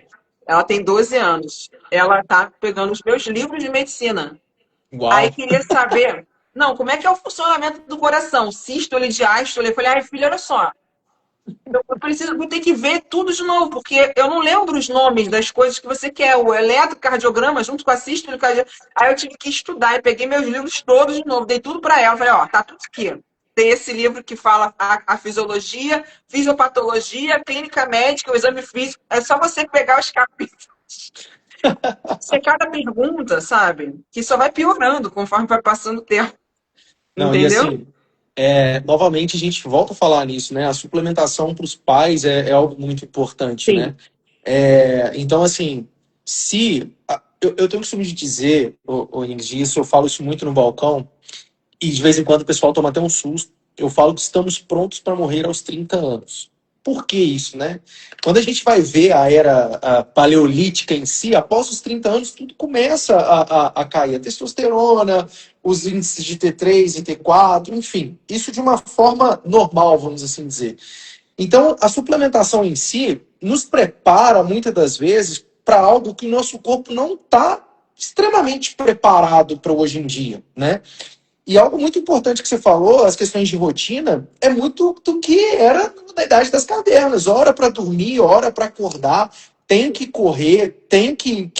Ela tem 12 anos. Ela está pegando os meus livros de medicina. Aí uau. queria saber, não, como é que é o funcionamento do coração? Sístole, diástole. Eu falei, ai, filha, olha só. Vou ter que ver tudo de novo, porque eu não lembro os nomes das coisas que você quer. O eletrocardiograma junto com a sístole, aí eu tive que estudar e peguei meus livros todos de novo, dei tudo para ela. Falei, ó, tá tudo aqui. Tem esse livro que fala a fisiologia, fisiopatologia, clínica médica, o exame físico. É só você pegar os capítulos. Você cada pergunta, sabe? Que só vai piorando conforme vai passando o tempo. Não, e Entendeu? assim, novamente a gente volta a falar nisso, né? A suplementação para os pais é algo muito importante, né? Sim. Então, assim, se. Eu tenho o costume de dizer, Nings, isso, eu falo isso muito no balcão, e de vez em quando o pessoal toma até um susto. Eu falo que estamos prontos para morrer aos 30 anos. Por que isso, né? Quando a gente vai ver a era paleolítica em si, após os 30 anos, tudo começa a cair. A testosterona, os índices de T3 e T4, enfim. Isso de uma forma normal, vamos assim dizer. Então, a suplementação em si nos prepara, muitas das vezes, para algo que o nosso corpo não está extremamente preparado para hoje em dia, né? E algo muito importante que você falou, as questões de rotina, é muito do que era na idade das cavernas. Hora para dormir, hora para acordar, tem que correr, tem que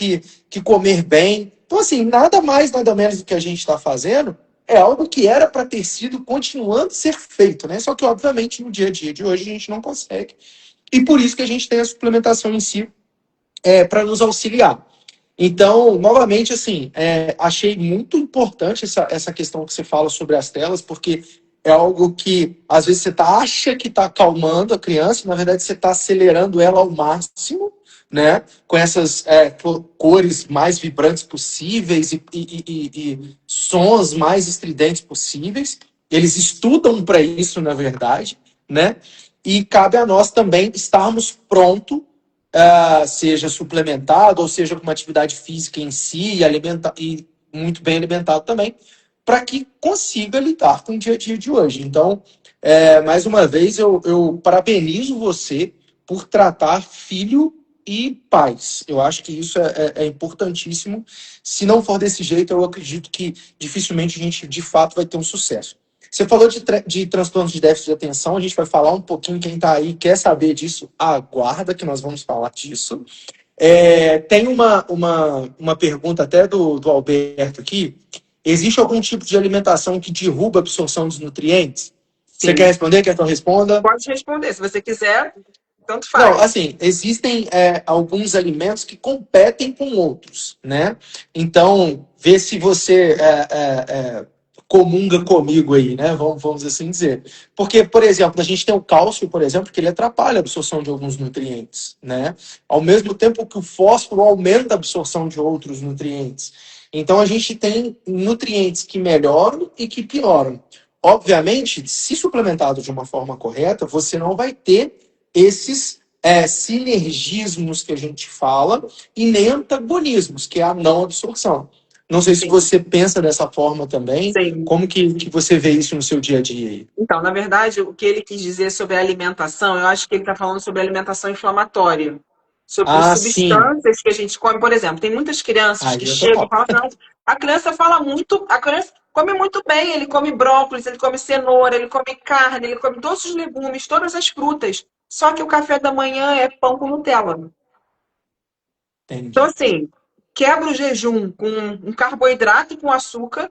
comer bem. Então, assim, nada mais, nada menos do que a gente está fazendo é algo que era para ter sido continuando a ser feito, né? Só que, obviamente, no dia a dia de hoje a gente não consegue. E por isso que a gente tem a suplementação em si para nos auxiliar. Então, novamente, assim, achei muito importante essa questão que você fala sobre as telas, porque é algo que, às vezes, acha que está acalmando a criança, e, na verdade, você está acelerando ela ao máximo, né? Com essas cores mais vibrantes possíveis e sons mais estridentes possíveis. Eles estudam para isso, na verdade, né? E cabe a nós também estarmos prontos, seja suplementado, ou seja com uma atividade física em si, e muito bem alimentado também, para que consiga lidar com o dia a dia de hoje. Então, mais uma vez, eu parabenizo você por tratar filho e pais. Eu acho que isso é importantíssimo. Se não for desse jeito, eu acredito que dificilmente a gente, de fato, vai ter um sucesso. Você falou de transtornos de déficit de atenção, a gente vai falar um pouquinho, quem está aí quer saber disso, aguarda que nós vamos falar disso. Tem uma pergunta até do Alberto aqui. Existe algum tipo de alimentação que derruba a absorção dos nutrientes? Você quer Sim. responder? Quer que eu responda? Pode responder. Se você quiser, tanto Não, faz. assim, existem alguns alimentos que competem com outros, né? Então, vê se você comunga comigo aí, né? Vamos assim dizer. Porque, por exemplo, a gente tem o cálcio, por exemplo, que ele atrapalha a absorção de alguns nutrientes, né? Ao mesmo tempo que o fósforo aumenta a absorção de outros nutrientes. Então, a gente tem nutrientes que melhoram e que pioram. obviamente, se suplementado de uma forma correta, você não vai ter esses sinergismos que a gente fala e nem antagonismos, que é a não absorção. Não sei se Sim, você pensa dessa forma também. sim. Como que você vê isso no seu dia a dia aí? Então, na verdade, o que ele quis dizer sobre a alimentação, eu acho que ele está falando sobre alimentação inflamatória, sobre Ah, sim. substâncias que a gente come. Por exemplo, tem muitas crianças que Aí é chegam e total. falam, não, a criança fala muito, a criança come muito bem, ele come brócolis, ele come cenoura, ele come carne, ele come todos os legumes, todas as frutas. Só que o café da manhã é pão com Nutella. Então, Entendi. assim, quebra o jejum com um carboidrato e com açúcar.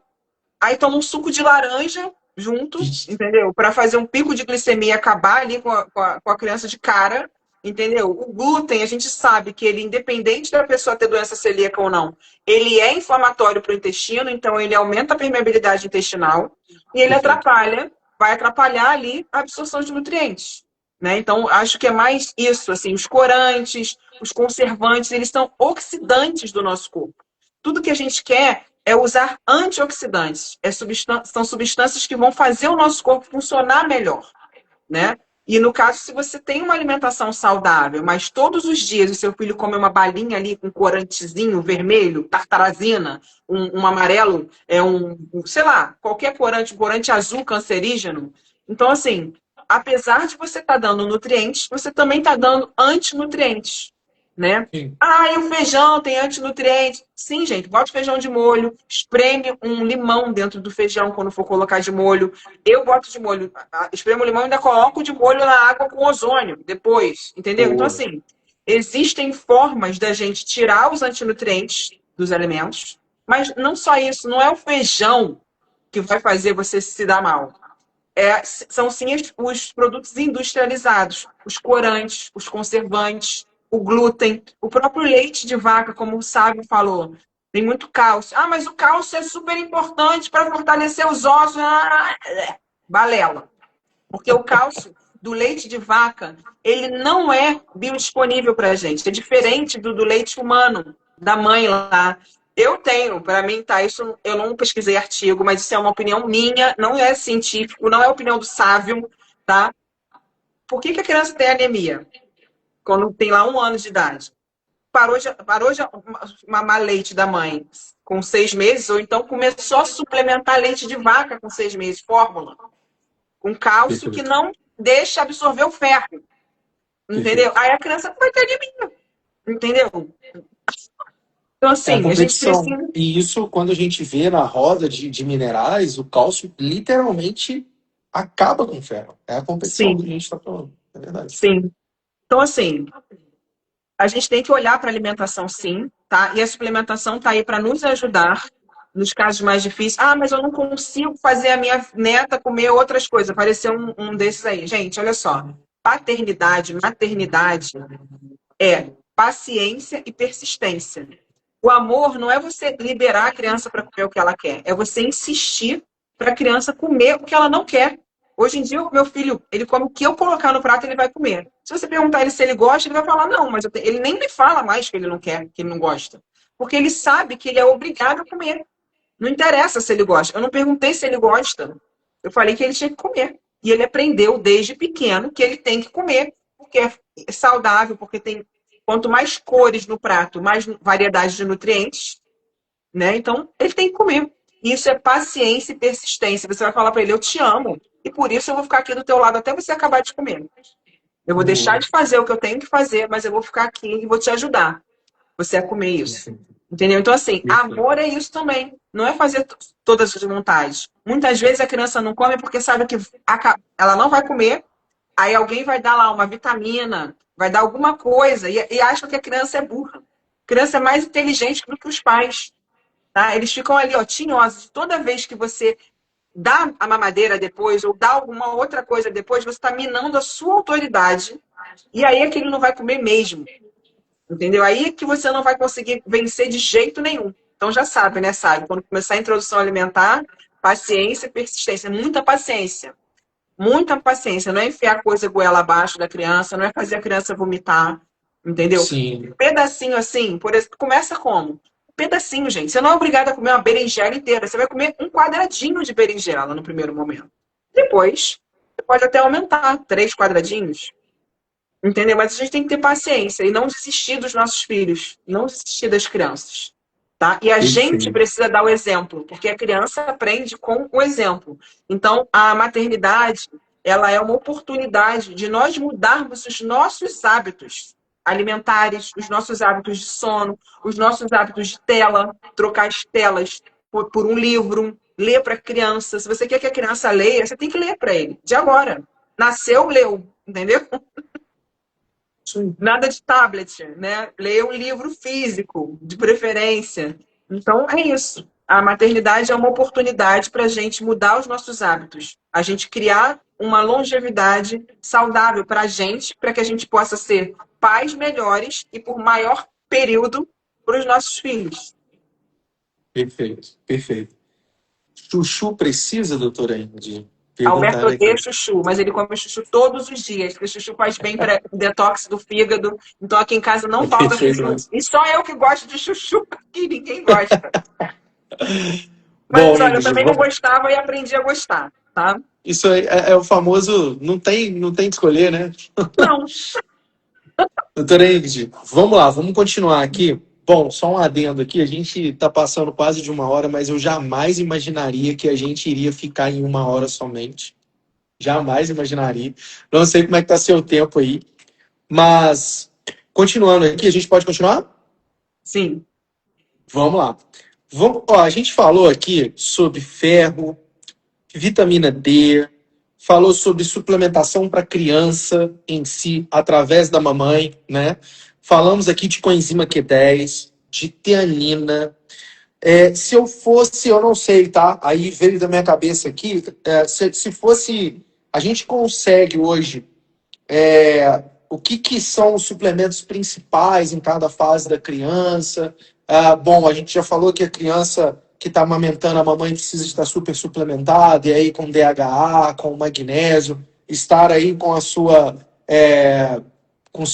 Aí toma um suco de laranja junto, Vixe. entendeu? Para fazer um pico de glicemia e acabar ali com a criança de cara, entendeu? O glúten, a gente sabe que ele, independente da pessoa ter doença celíaca ou não, ele é inflamatório para o intestino, então ele aumenta a permeabilidade intestinal e ele Perfeito. vai atrapalhar ali a absorção de nutrientes. Né? Então, acho que é mais isso, assim, os corantes, os conservantes, eles são oxidantes do nosso corpo. Tudo que a gente quer é usar antioxidantes. São substâncias que vão fazer o nosso corpo funcionar melhor, né? E no caso, se você tem uma alimentação saudável, mas todos os dias o seu filho come uma balinha ali com corantezinho vermelho, tartarazina, um amarelo, sei lá, qualquer corante, um corante azul cancerígeno. Então, assim, apesar de você estar dando nutrientes, você também está dando antinutrientes, né? Sim. Ah, e o feijão tem antinutrientes. Sim, gente, bota o feijão de molho, espreme um limão dentro do feijão quando for colocar de molho. Eu boto de molho, espremo o limão e ainda coloco de molho na água com ozônio depois, entendeu? Então, Boa. assim, existem formas da gente tirar os antinutrientes dos alimentos, mas não só isso, não é o feijão que vai fazer você se dar mal. São sim os produtos industrializados, os corantes, os conservantes, o glúten, o próprio leite de vaca, como o Sábio falou, tem muito cálcio. Ah, mas o cálcio é super importante para fortalecer os ossos. Balela. Porque o cálcio do leite de vaca, ele não é biodisponível para a gente. É diferente do leite humano, da mãe lá. Eu tenho, para mim, tá, isso eu não pesquisei artigo, mas isso é uma opinião minha, não é científico, não é opinião do Sávio, tá? Por que a criança tem anemia? Quando tem lá 1 ano de idade. Parou de mamar leite da mãe com 6 meses, ou então começou a suplementar leite de vaca com 6 meses, fórmula, com cálcio que Perfeito. não deixa absorver o ferro, entendeu? Perfeito. Aí a criança vai ter anemia, entendeu? Então, É a assim, a gente competição. precisa. E isso, quando a gente vê na roda de minerais, o cálcio literalmente acaba com o ferro. É a competição que a Sim, gente está falando. É verdade. sim. Então, assim, a gente tem que olhar para a alimentação, sim, tá? E a suplementação tá aí para nos ajudar nos casos mais difíceis. Ah, mas eu não consigo fazer a minha neta comer outras coisas. Apareceu um desses aí. Gente, olha só. Paternidade, maternidade é paciência e persistência. O amor não é você liberar a criança para comer o que ela quer, é você insistir para a criança comer o que ela não quer. Hoje em dia, o meu filho, ele come o que eu colocar no prato, ele vai comer. Se você perguntar ele se ele gosta, ele vai falar não, mas ele nem me fala mais que ele não quer, que ele não gosta. Porque ele sabe que ele é obrigado a comer. Não interessa se ele gosta. Eu não perguntei se ele gosta. Eu falei que ele tinha que comer. E ele aprendeu desde pequeno que ele tem que comer, porque é saudável, porque tem quanto mais cores no prato, mais variedade de nutrientes, né? Então, ele tem que comer. Isso é paciência e persistência. Você vai falar para ele, eu te amo, e por isso eu vou ficar aqui do teu lado até você acabar de comer. Eu vou deixar Boa. de fazer o que eu tenho que fazer, mas eu vou ficar aqui e vou te ajudar você a comer isso. Perfeito. Entendeu? Então, assim, Perfeito. amor é isso também. Não é fazer todas as vontades. Muitas vezes a criança não come porque sabe que ela não vai comer, aí alguém vai dar lá uma vitamina, vai dar alguma coisa, e acha que a criança é burra. A criança é mais inteligente do que os pais. Tá? Eles ficam ali, ó, tinhosos. Toda vez que você dá a mamadeira depois, ou dá alguma outra coisa depois, você está minando a sua autoridade. E aí é que ele não vai comer mesmo. Entendeu? Aí é que você não vai conseguir vencer de jeito nenhum. Então já sabe, né? Sabe? Quando começar a introdução alimentar, paciência e persistência. Muita paciência. Muita paciência. Não é enfiar coisa goela abaixo da criança, não é fazer a criança vomitar. Entendeu? Sim. Pedacinho assim, por exemplo, começa como? Pedacinho, gente. Você não é obrigado a comer uma berinjela inteira. Você vai comer um quadradinho de berinjela no primeiro momento. Depois, você pode até aumentar 3 quadradinhos, entendeu? Mas a gente tem que ter paciência e não desistir dos nossos filhos, não desistir das crianças, tá? E a gente Perfeito. precisa dar o exemplo, porque a criança aprende com o exemplo. Então, a maternidade, ela é uma oportunidade de nós mudarmos os nossos hábitos alimentares, os nossos hábitos de sono, os nossos hábitos de tela, trocar as telas por um livro, ler para a criança. Se você quer que a criança leia, você tem que ler para ele, de agora. Nasceu, leu, entendeu? Sim. Nada de tablet, né? Ler um livro físico, de preferência. Então, é isso. A maternidade é uma oportunidade para a gente mudar os nossos hábitos. A gente criar uma longevidade saudável para a gente, para que a gente possa ser pais melhores e por maior período para os nossos filhos. Perfeito, perfeito. Chuchu precisa, doutora Indy? Alberto Perguntaram odeia aqui. chuchu, mas ele come chuchu todos os dias, porque chuchu faz bem para o detox do fígado. Então aqui em casa não falta Perfeito chuchu. mesmo. E só eu que gosto de chuchu, aqui ninguém gosta. Bom, Mas olha, eu Ingrid, também não gostava e aprendi a gostar, tá? isso aí é o famoso não tem que escolher, né? Não. Doutora Ingrid, vamos lá, vamos continuar aqui. Bom, só um adendo aqui, a gente está passando quase de 1 hora, mas eu jamais imaginaria que a gente iria ficar em 1 hora somente. Jamais imaginaria. Não sei como é que está seu tempo aí, mas continuando aqui, a gente pode continuar? Sim. Vamos lá. Ó, a gente falou aqui sobre ferro, vitamina D, falou sobre suplementação para criança em si, através da mamãe, né? Falamos aqui de coenzima Q10, de teanina. Se eu fosse, eu não sei, tá? Aí veio da minha cabeça aqui, se fosse, a gente consegue hoje, o que são os suplementos principais em cada fase da criança. Bom, a gente já falou que a criança que está amamentando, a mamãe precisa estar super suplementada, e aí com DHA, com magnésio, estar aí com a sua, com a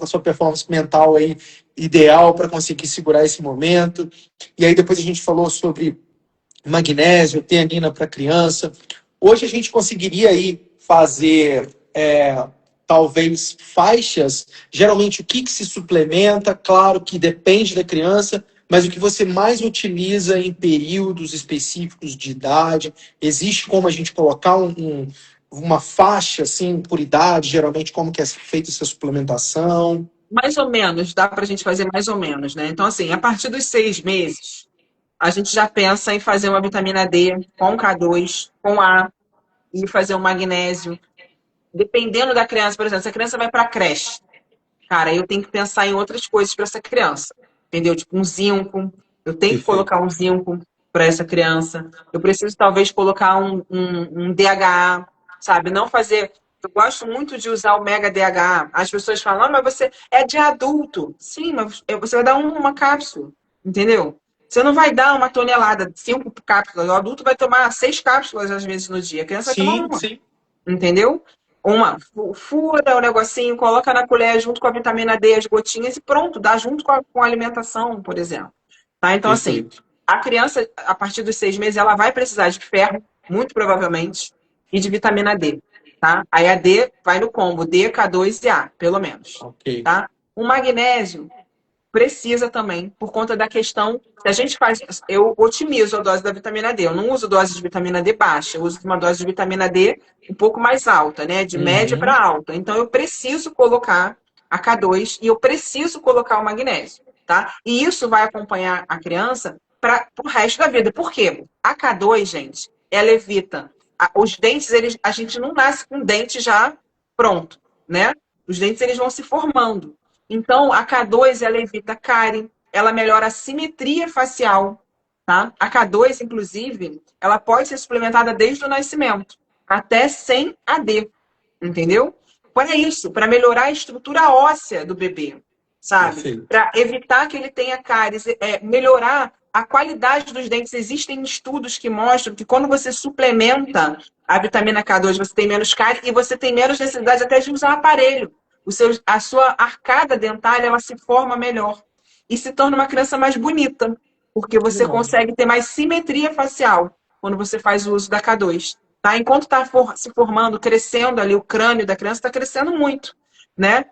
sua performance mental aí ideal para conseguir segurar esse momento. E aí depois a gente falou sobre magnésio, teanina para criança. Hoje a gente conseguiria aí fazer talvez faixas. Geralmente o que se suplementa, claro que depende da criança, mas o que você mais utiliza em períodos específicos de idade. Existe como a gente colocar uma faixa assim por idade, geralmente como que é feita essa suplementação? Mais ou menos, dá para a gente fazer mais ou menos, né? Então, assim, a partir dos 6 meses, a gente já pensa em fazer uma vitamina D com K2, com A, e fazer um magnésio. Dependendo da criança, por exemplo, se a criança vai para a creche, cara, eu tenho que pensar em outras coisas para essa criança. Entendeu? Tipo um zinco. Eu tenho que Perfeito. colocar um zinco para essa criança. Eu preciso, talvez, colocar um DHA, sabe? Não fazer. Eu gosto muito de usar o Mega DHA. As pessoas falam, mas você é de adulto. Sim, mas você vai dar uma cápsula. Entendeu? Você não vai dar uma tonelada, 5 cápsulas. O adulto vai tomar 6 cápsulas, às vezes, no dia. A criança vai tomar Sim, uma. sim. Entendeu? Fura o negocinho, coloca na colher junto com a vitamina D, as gotinhas e pronto, dá junto com a alimentação, por exemplo. Tá? Então, assim, Perfeito. a criança, a partir dos 6 meses, ela vai precisar de ferro, muito provavelmente, e de vitamina D. Tá? Aí a D vai no combo, D, K2 e A, pelo menos. Ok. Tá? O magnésio precisa também, por conta da questão. Se a gente faz. Eu otimizo a dose da vitamina D. Eu não uso dose de vitamina D baixa, eu uso uma dose de vitamina D um pouco mais alta, né? De média Uhum. para alta. Então eu preciso colocar a K2 e eu preciso colocar o magnésio, tá? E isso vai acompanhar a criança para o resto da vida. Por quê? A K2, gente, ela evita. Os dentes, a gente não nasce com dente já pronto, né? Os dentes eles vão se formando. Então, a K2 ela evita cárie, ela melhora a simetria facial, tá? A K2, inclusive, ela pode ser suplementada desde o nascimento, até sem AD, entendeu? Para isso, para melhorar a estrutura óssea do bebê, sabe? Perfeito. Para evitar que ele tenha cáries, melhorar a qualidade dos dentes. Existem estudos que mostram que quando você suplementa a vitamina K2, você tem menos cárie e você tem menos necessidade até de usar aparelho. A sua arcada dentária ela se forma melhor e se torna uma criança mais bonita, porque Que você legal. consegue ter mais simetria facial. quando você faz o uso da K2. Tá? Enquanto está se formando, crescendo ali, o crânio da criança está crescendo muito, né?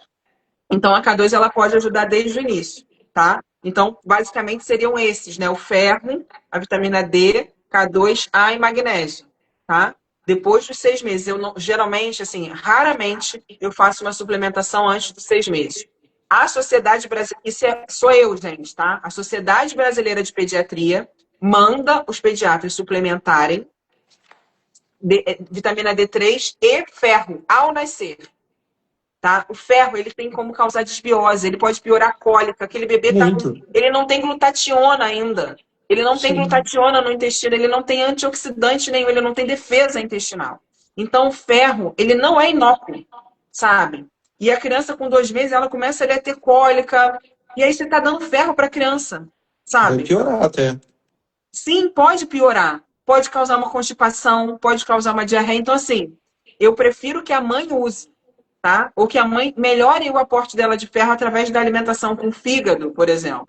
Então, a K2 ela pode ajudar desde o início, tá? Então, basicamente seriam esses, né? O ferro, a vitamina D, K2, A e magnésio, tá? Depois dos 6 meses, eu não, geralmente, assim, raramente eu faço uma suplementação antes dos 6 meses. A Sociedade Brasileira, sou eu, gente, tá? A Sociedade Brasileira de Pediatria manda os pediatras suplementarem vitamina D3 e ferro ao nascer. Tá? O ferro ele tem como causar desbiose, ele pode piorar a cólica. Aquele bebê ele não tem glutationa ainda. Ele não tem glutationa no intestino, ele não tem antioxidante nenhum, ele não tem defesa intestinal. Então, o ferro, ele não é inócuo, sabe? E a criança com 2 meses, ela começa a ter cólica, e aí você tá dando ferro para a criança, sabe? Vai piorar até. Sim, pode piorar. Pode causar uma constipação, pode causar uma diarreia. Então, assim, eu prefiro que a mãe use, tá? Ou que a mãe melhore o aporte dela de ferro através da alimentação com fígado, por exemplo,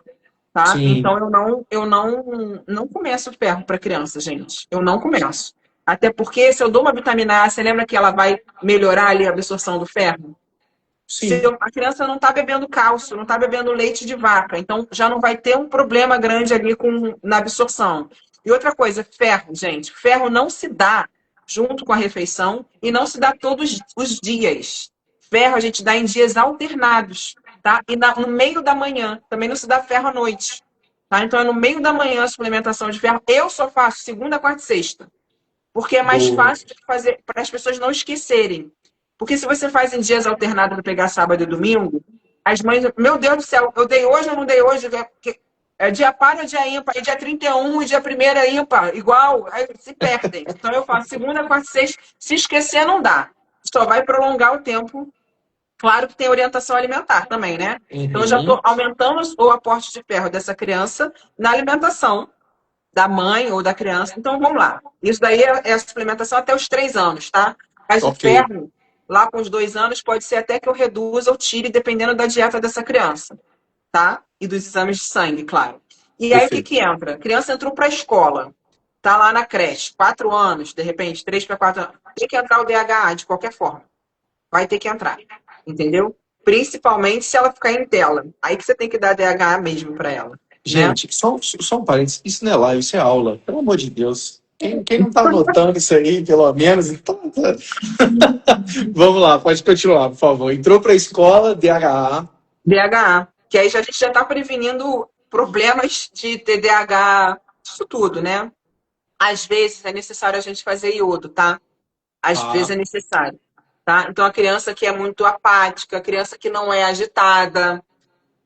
tá? Sim. Então eu não começo ferro para criança, gente. Eu não começo. Até porque se eu dou uma vitamina A, você lembra que ela vai melhorar ali a absorção do ferro? Sim. A criança não está bebendo cálcio, não está bebendo leite de vaca, então já não vai ter um problema grande ali na absorção. E outra coisa, ferro, gente, ferro não se dá junto com a refeição e não se dá todos os dias. Ferro a gente dá em dias alternados, tá? E no meio da manhã, também não se dá ferro à noite, tá? Então é no meio da manhã a suplementação de ferro. Eu só faço segunda, quarta e sexta, porque é mais fácil de fazer para as pessoas não esquecerem. Porque se você faz em dias alternados para pegar sábado e domingo, as mães, meu Deus do céu, eu dei hoje ou não dei hoje? É dia par ou dia ímpar? É dia 31 e dia 1º é ímpar, igual, aí se perdem. Então eu faço segunda, quarta e sexta. Se esquecer, não dá. Só vai prolongar o tempo. Claro que tem orientação alimentar também, né? Então eu já estou aumentando o aporte de ferro dessa criança na alimentação da mãe ou da criança. Então vamos lá. Isso daí é a suplementação até os 3 anos, tá? Mas o ferro lá com os 2 anos, pode ser até que eu reduza ou tire, dependendo da dieta dessa criança, tá? E dos exames de sangue, claro. E aí, o que entra? A criança entrou para a escola, tá lá na creche, 4 anos, de repente, 3 para 4 anos. Tem que entrar o DHA de qualquer forma. Vai ter que entrar, entendeu? Principalmente se ela ficar em tela. Aí que você tem que dar DHA mesmo para ela. Gente, só um parênteses. Isso não é live, isso é aula. Pelo amor de Deus. Quem não tá anotando isso aí, pelo menos, então... Vamos lá, pode continuar, por favor. Entrou para a escola, DHA. DHA, que aí a gente já está prevenindo problemas de TDAH, isso tudo, né? Às vezes é necessário a gente fazer iodo, tá? Às vezes é necessário, tá? Então a criança que é muito apática, a criança que não é agitada,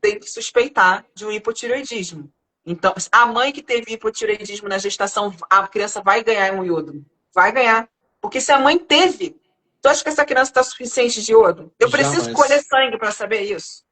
tem que suspeitar de um hipotireoidismo. Então, a mãe que teve hipotireoidismo na gestação, a criança vai ganhar um iodo. Vai ganhar. Porque se a mãe teve, tu acha que essa criança está suficiente de iodo? Eu preciso colher sangue para saber isso?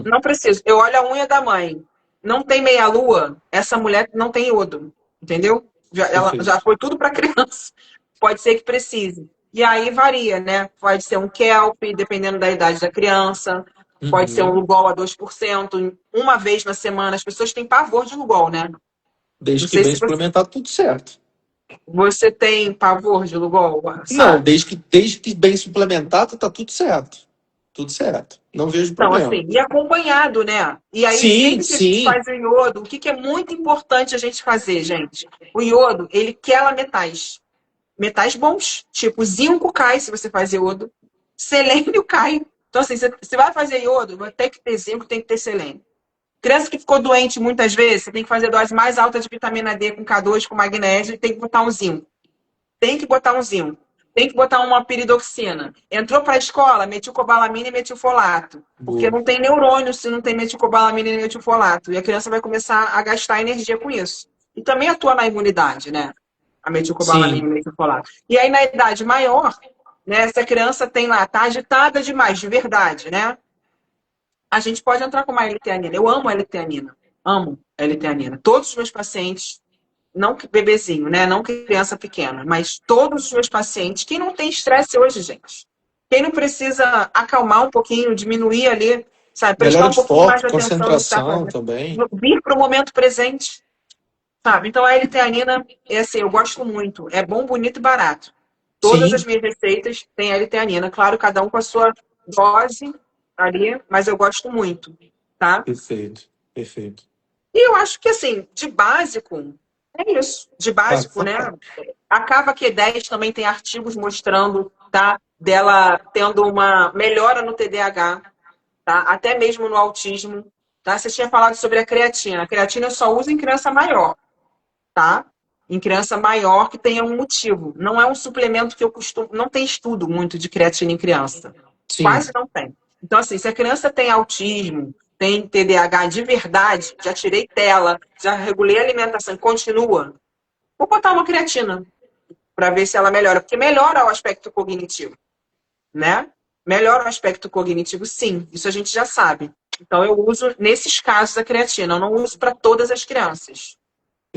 Não preciso. Eu olho a unha da mãe. Não tem meia-lua, essa mulher não tem iodo. Entendeu? Ela já foi tudo para criança. Pode ser que precise. E aí varia, né? Pode ser um kelp, dependendo da idade da criança. Pode ser um Lugol a 2%, uma vez na semana. As pessoas têm pavor de Lugol, né? Desde que bem suplementado, tudo certo. Você tem pavor de Lugol? Sabe? Não, desde que bem suplementado, tá tudo certo. Tudo certo. Não vejo problema. Então, assim, e acompanhado, né? E aí, sempre que a gente faz o iodo, o que é muito importante a gente fazer, gente? O iodo, ele quela metais. Metais bons, tipo zinco cai se você faz iodo, selênio cai. Então, assim, você vai fazer iodo, vai ter que ter zinco, tem que ter selênio. Criança que ficou doente muitas vezes, você tem que fazer dose mais alta de vitamina D com K2, com magnésio, e tem que botar um zinco. Tem que botar um zinco. Tem que botar uma piridoxina. Entrou para a escola, metilcobalamina e metilfolato. Porque não tem neurônio se não tem metilcobalamina e metilfolato. E a criança vai começar a gastar energia com isso. E também atua na imunidade, né? A metilcobalamina e metilfolato. E aí, na idade maior, né, essa criança tem lá, tá agitada demais, de verdade, né? A gente pode entrar com uma L-teanina. Eu amo a L-teanina. Amo a L-teanina. Todos os meus pacientes, não que bebezinho, né? Não que criança pequena, mas todos os meus pacientes, quem não tem estresse hoje, gente, quem não precisa acalmar um pouquinho, diminuir ali, sabe, prestar um pouquinho mais de atenção, concentração também. vir para o momento presente. sabe? Então a L-teanina, é assim, eu gosto muito. É bom, bonito e barato. Todas as Sim, minhas receitas têm L-teanina. Claro, cada um com a sua dose ali, mas eu gosto muito, tá? perfeito, perfeito. E eu acho que, assim, de básico, é isso. De Ah, básico, né? Acaba que E10 também tem artigos mostrando, tá? Dela tendo uma melhora no TDAH, tá? Até mesmo no autismo, tá? Você tinha falado sobre a creatina. A creatina eu só uso em criança maior, tá? Em criança maior que tenha um motivo. Não é um suplemento que eu costumo. Não tem estudo muito de creatina em criança. Quase sim. não tem. Então, assim, se a criança tem autismo, tem TDAH de verdade, já tirei tela, já regulei a alimentação e continua, vou botar uma creatina para ver se ela melhora, porque melhora o aspecto cognitivo, né? Melhora o aspecto cognitivo, sim, isso a gente já sabe. Então, eu uso nesses casos a creatina, eu não uso para todas as crianças,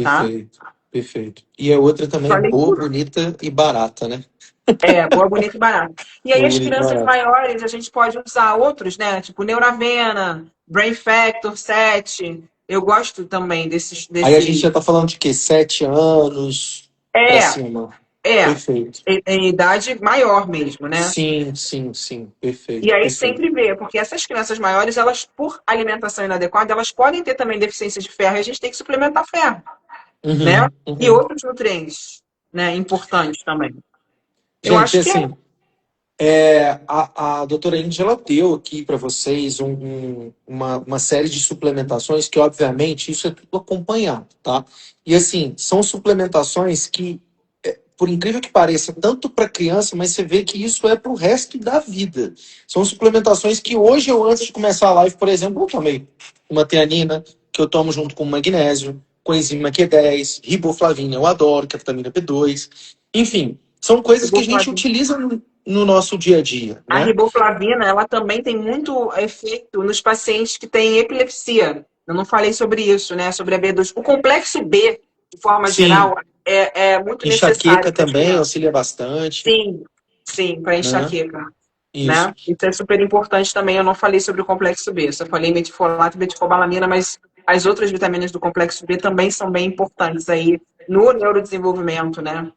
tá? Perfeito, perfeito. E a outra também, Falei boa, tudo. bonita e barata, né? É, boa, bonita e barata. E aí Boa, as bonita e crianças barata. maiores, a gente pode usar outros, né? Tipo Neuravena, Brain Factor 7. Eu gosto também desses, Aí a gente desse. já tá falando de quê? 7 anos pra É, cima. é. Perfeito. Em idade maior mesmo, né? Sim, sim, sim. E Perfeito, aí perfeito. sempre vê, porque essas crianças maiores, elas, por alimentação inadequada, elas podem ter também deficiência de ferro, e a gente tem que suplementar ferro, né? Uhum, E uhum. outros nutrientes, né, importantes também. Eu Gente, acho que é. assim, a doutora Índia ela deu aqui para vocês uma série de suplementações que, obviamente, isso é tudo acompanhado, tá? E, assim, são suplementações que, por incrível que pareça, tanto para criança, mas você vê que isso é para o resto da vida. São suplementações que hoje eu, antes de começar a live, por exemplo, eu tomei uma teanina, que eu tomo junto com magnésio, coenzima Q10, riboflavina, eu adoro, que é a vitamina B2. Enfim, são coisas que a gente utiliza no nosso dia a dia, A né? riboflavina, ela também tem muito efeito nos pacientes que têm epilepsia. Eu não falei sobre isso, né? Sobre a B2. O complexo B, de forma Sim, geral, é muito necessário enxaqueca para as também crianças. auxilia bastante, Sim, sim, para né? enxaqueca, Isso. né? Isso é super importante também. Eu não falei sobre o complexo B, só falei metifolato e meticobalamina, mas as outras vitaminas do complexo B também são bem importantes aí no neurodesenvolvimento, né?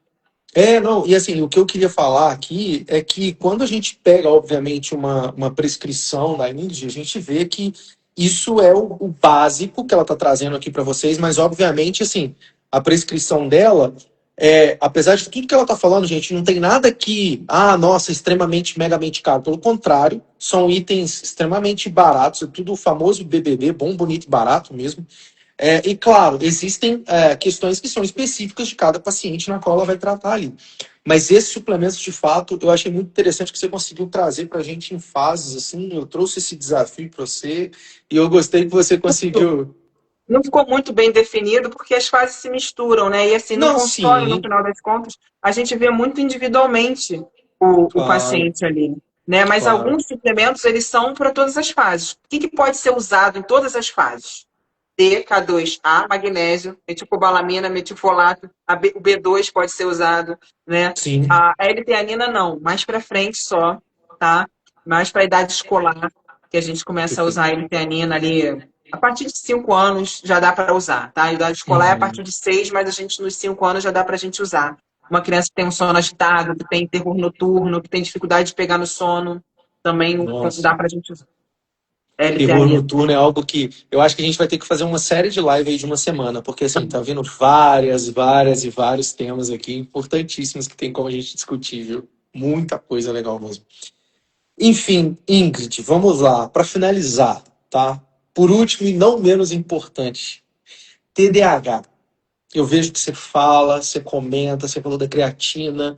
Não, e assim, o que eu queria falar aqui é que quando a gente pega, obviamente, uma prescrição da Ingrid, a gente vê que isso é o básico que ela está trazendo aqui para vocês, mas obviamente, assim, a prescrição dela, apesar de tudo que ela está falando, gente, não tem nada que, nossa, extremamente, megamente caro. Pelo contrário, são itens extremamente baratos, é tudo o famoso BBB, bom, bonito e barato mesmo. E claro, existem questões que são específicas de cada paciente na qual ela vai tratar ali. Mas esses suplementos, de fato, eu achei muito interessante que você conseguiu trazer para a gente em fases, assim, eu trouxe esse desafio para você e eu gostei que você conseguiu. Não ficou muito bem definido porque as fases se misturam, né? E assim, no Não, consultório, no sim, final das contas, a gente vê muito individualmente o claro, paciente ali, né? Mas claro. alguns suplementos, eles são para todas as fases. O que pode ser usado em todas as fases? D, K2A, magnésio, meticobalamina, metilfolato, o B2 pode ser usado, né? Sim. A L-teanina não, mais para frente só, tá? Mais para a idade escolar, que a gente começa a usar a Perfeito. L-teanina ali. A partir de 5 anos já dá para usar, tá? A idade escolar é a partir Uhum. de 6, mas a gente nos 5 anos já dá para a gente usar. Uma criança que tem um sono agitado, que tem terror noturno, que tem dificuldade de pegar no sono, também Nossa. dá para a gente usar Terror L-teanina. noturno é algo que eu acho que a gente vai ter que fazer uma série de live aí de uma semana, porque assim, tá vindo várias, várias e vários temas aqui importantíssimos que tem como a gente discutir, viu? Muita coisa legal mesmo. Enfim, Ingrid, vamos lá, para finalizar, tá? Por último e não menos importante, TDAH. Eu vejo que você fala, você comenta, você falou da creatina.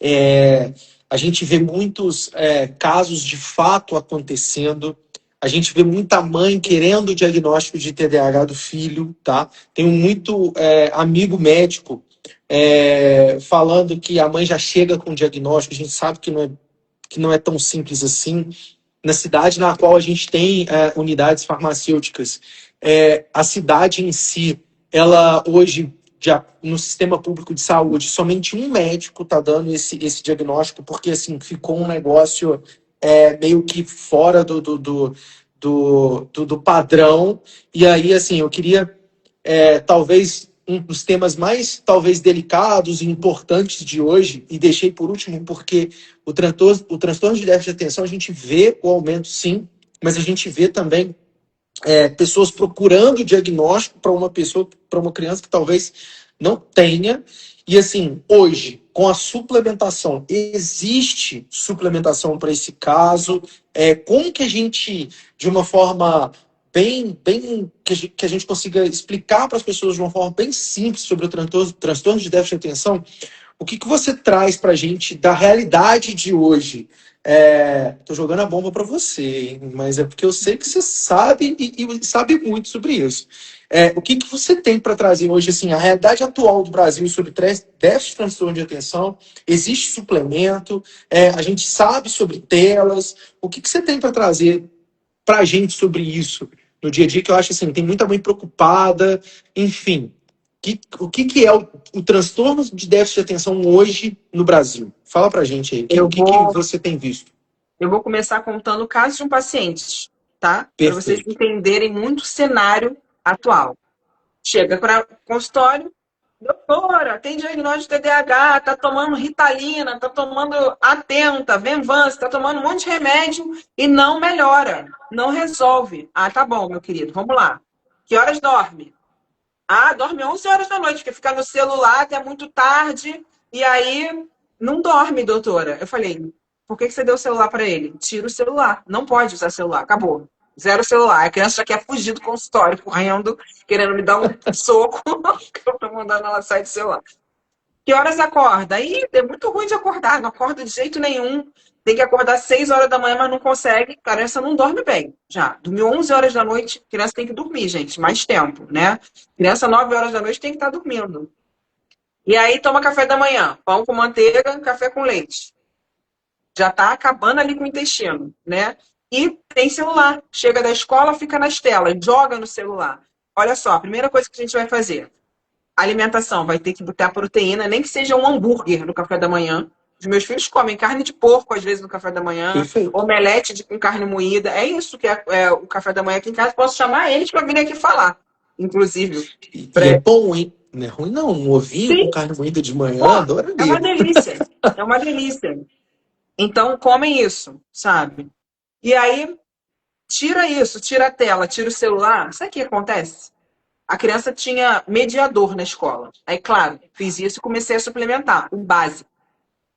É, a gente vê muitos casos de fato acontecendo. A gente vê muita mãe querendo o diagnóstico de TDAH do filho, tá? Tenho muito amigo médico falando que a mãe já chega com o diagnóstico. A gente sabe que não é tão simples assim. Na cidade na qual a gente tem unidades farmacêuticas, a cidade em si, ela hoje, já no sistema público de saúde, somente um médico está dando esse diagnóstico, porque assim, ficou um negócio meio que fora do padrão. E aí, assim, eu queria talvez um dos temas mais, talvez, delicados e importantes de hoje, e deixei por último porque o transtorno de déficit de atenção, a gente vê o aumento, sim, mas a gente vê também pessoas procurando diagnóstico para uma pessoa, para uma criança que talvez não tenha. E assim, hoje, com a suplementação, existe suplementação para esse caso? Como que a gente, de uma forma bem que a gente consiga explicar para as pessoas de uma forma bem simples sobre o transtorno de déficit de atenção, o que você traz para a gente da realidade de hoje? Tô jogando a bomba para você, hein? Mas é porque eu sei que você sabe e sabe muito sobre isso. O que você tem para trazer hoje, assim, a realidade atual do Brasil sobre déficit de transtorno de atenção? Existe suplemento? A gente sabe sobre telas? O que você tem para trazer para a gente sobre isso no dia a dia? Que eu acho assim, tem muita mãe preocupada, enfim. O que é o transtorno de déficit de atenção hoje no Brasil? Fala pra gente aí. O que você tem visto? Eu vou começar contando o caso de um paciente, tá? Para vocês Perfeito. entenderem muito o cenário atual. Chega para o consultório, doutora, tem diagnóstico de TDAH, tá tomando Ritalina, tá tomando Atenta, Venvanse, tá tomando um monte de remédio e não melhora, não resolve. Ah, tá bom, meu querido, vamos lá. Que horas dorme? Ah, dorme 11 horas da noite, porque fica no celular até muito tarde e aí não dorme, doutora. Eu falei, por que você deu o celular para ele? Tira o celular. Não pode usar celular. Acabou. Zero celular. A criança já quer fugir do consultório, correndo, querendo me dar um soco, que eu tô mandando ela sair do celular. Que horas acorda? Aí é muito ruim de acordar, não acorda de jeito nenhum. Tem que acordar 6 horas da manhã, mas não consegue. A criança não dorme bem. Já. Dormiu 11 horas da noite, a criança tem que dormir, gente, mais tempo, né? Criança 9 horas da noite tem que estar dormindo. E aí toma café da manhã, pão com manteiga, café com leite. Já tá acabando ali com o intestino, né? E tem celular. Chega da escola, fica nas telas, joga no celular. Olha só, a primeira coisa que a gente vai fazer, alimentação, vai ter que botar proteína, nem que seja um hambúrguer no café da manhã. Os meus filhos comem carne de porco, às vezes, no café da manhã, Perfeito. omelete com carne moída. É isso que é o café da manhã aqui em casa. Posso chamar eles para virem aqui falar, inclusive. E é bom, hein? Não é ruim, não. Um ovinho Sim. com carne moída de manhã, Pô, adoraria. é uma delícia. É uma delícia. Então, comem isso, sabe? E aí, tira isso, tira a tela, tira o celular. Sabe o que acontece? A criança tinha mediador na escola. Aí, claro, fiz isso e comecei a suplementar, o básico,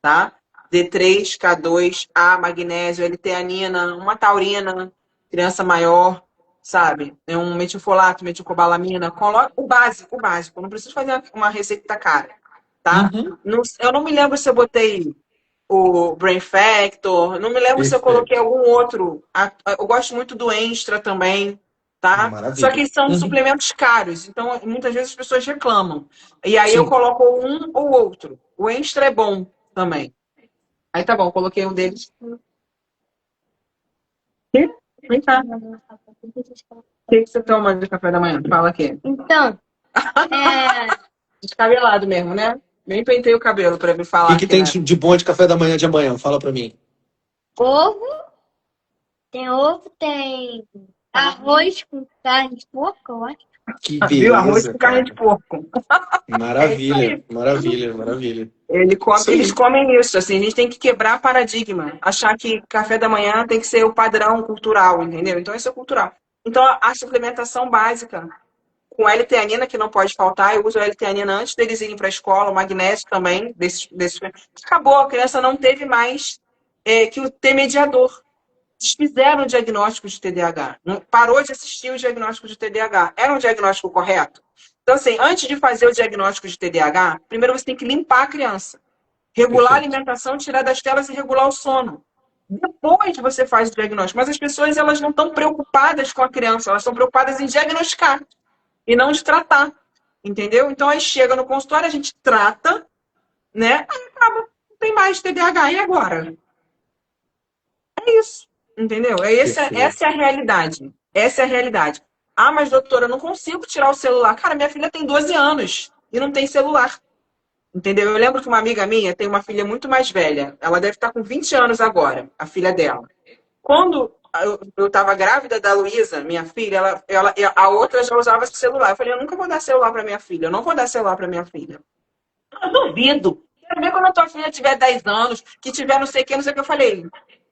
tá? D3, K2, A, magnésio, L-teanina, uma taurina, criança maior, sabe? É um metilfolato, metilcobalamina. Coloca o básico, o básico. Não preciso fazer uma receita cara, tá? Eu não me lembro se eu botei o Brain Factor, não me lembro se eu coloquei algum outro. Eu gosto muito do Extra também, tá? Maravilha. Só que são suplementos caros, então muitas vezes as pessoas reclamam. E aí Sim. eu coloco um ou outro. O Extra é bom também. Aí tá bom, coloquei um deles. Vem cá. O que você toma de café da manhã? Fala aqui. Então, Descabelado mesmo, né? Nem pentei o cabelo pra me falar. O que tem de bom de café da manhã de amanhã? Fala pra mim. ovo, tem arroz com carne de porco, eu acho. Que beleza. Viu? Arroz com carne de porco. Maravilha, maravilha, maravilha. Eles comem isso, assim, a gente tem que quebrar paradigma, achar que café da manhã tem que ser o padrão cultural, entendeu? Então isso é cultural. Então a suplementação básica, com L-teanina, que não pode faltar, eu uso a L-teanina antes deles irem para a escola, o magnésio também, acabou, a criança não teve mais que ter mediador. Desfizeram o diagnóstico de TDAH, parou de assistir o diagnóstico de TDAH. Era um diagnóstico correto? Então, assim, antes de fazer o diagnóstico de TDAH, primeiro você tem que limpar a criança. Regular a alimentação, tirar das telas e regular o sono. Depois você faz o diagnóstico. Mas as pessoas, elas não estão preocupadas com a criança, elas estão preocupadas em diagnosticar e não de tratar. Entendeu? Então, aí chega no consultório, a gente trata, né? Aí acaba, não tem mais TDAH. E agora? É isso. Entendeu? Essa é a realidade. Essa é a realidade. Ah, mas doutora, eu não consigo tirar o celular. Cara, minha filha tem 12 anos e não tem celular. Entendeu? Eu lembro que uma amiga minha tem uma filha muito mais velha. Ela deve estar com 20 anos agora, a filha dela. Quando eu tava grávida da Luísa, minha filha, a outra já usava celular. Eu falei, eu nunca vou dar celular pra minha filha, eu não vou dar celular pra minha filha. Eu duvido. Quero ver quando a tua filha tiver 10 anos, que tiver não sei o que, não sei o que. Eu falei,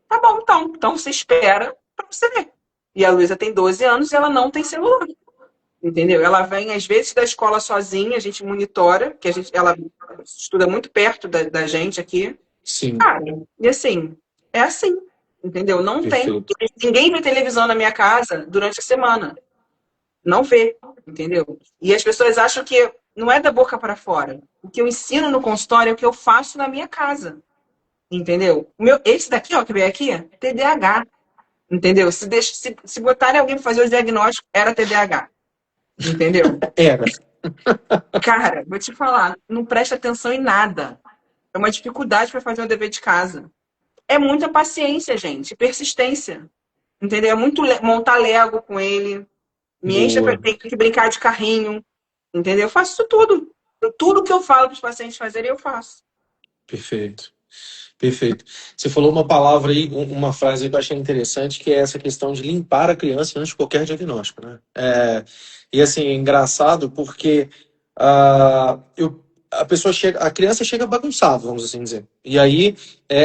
tá bom, então. Então você espera pra você ver. E a Luísa tem 12 anos e ela não tem celular. Entendeu? Ela vem, às vezes, da escola sozinha, a gente monitora, que ela estuda muito perto da gente aqui. Sim, Cara, e assim, é assim. Entendeu? Não tem. perfeito. Ninguém vê televisão na minha casa durante a semana. Não vê, entendeu? E as pessoas acham que não é da boca para fora. O que eu ensino no consultório é o que eu faço na minha casa, entendeu? Esse daqui, ó, que veio aqui, TDAH, entendeu? Se botarem alguém para fazer o diagnóstico, era TDAH, entendeu? Era. Cara, vou te falar, não presta atenção em nada. É uma dificuldade para fazer o dever de casa. É muita paciência, gente, persistência, entendeu? É muito montar Lego com ele, me enche, Boa. tem que brincar de carrinho, entendeu? Eu faço isso tudo. Tudo que eu falo para os pacientes fazerem, eu faço. Perfeito. Perfeito. Você falou uma palavra aí, uma frase aí que eu achei interessante, que é essa questão de limpar a criança antes de qualquer diagnóstico, né? E assim, é engraçado porque a pessoa chega, a criança chega bagunçada, vamos assim dizer. E aí,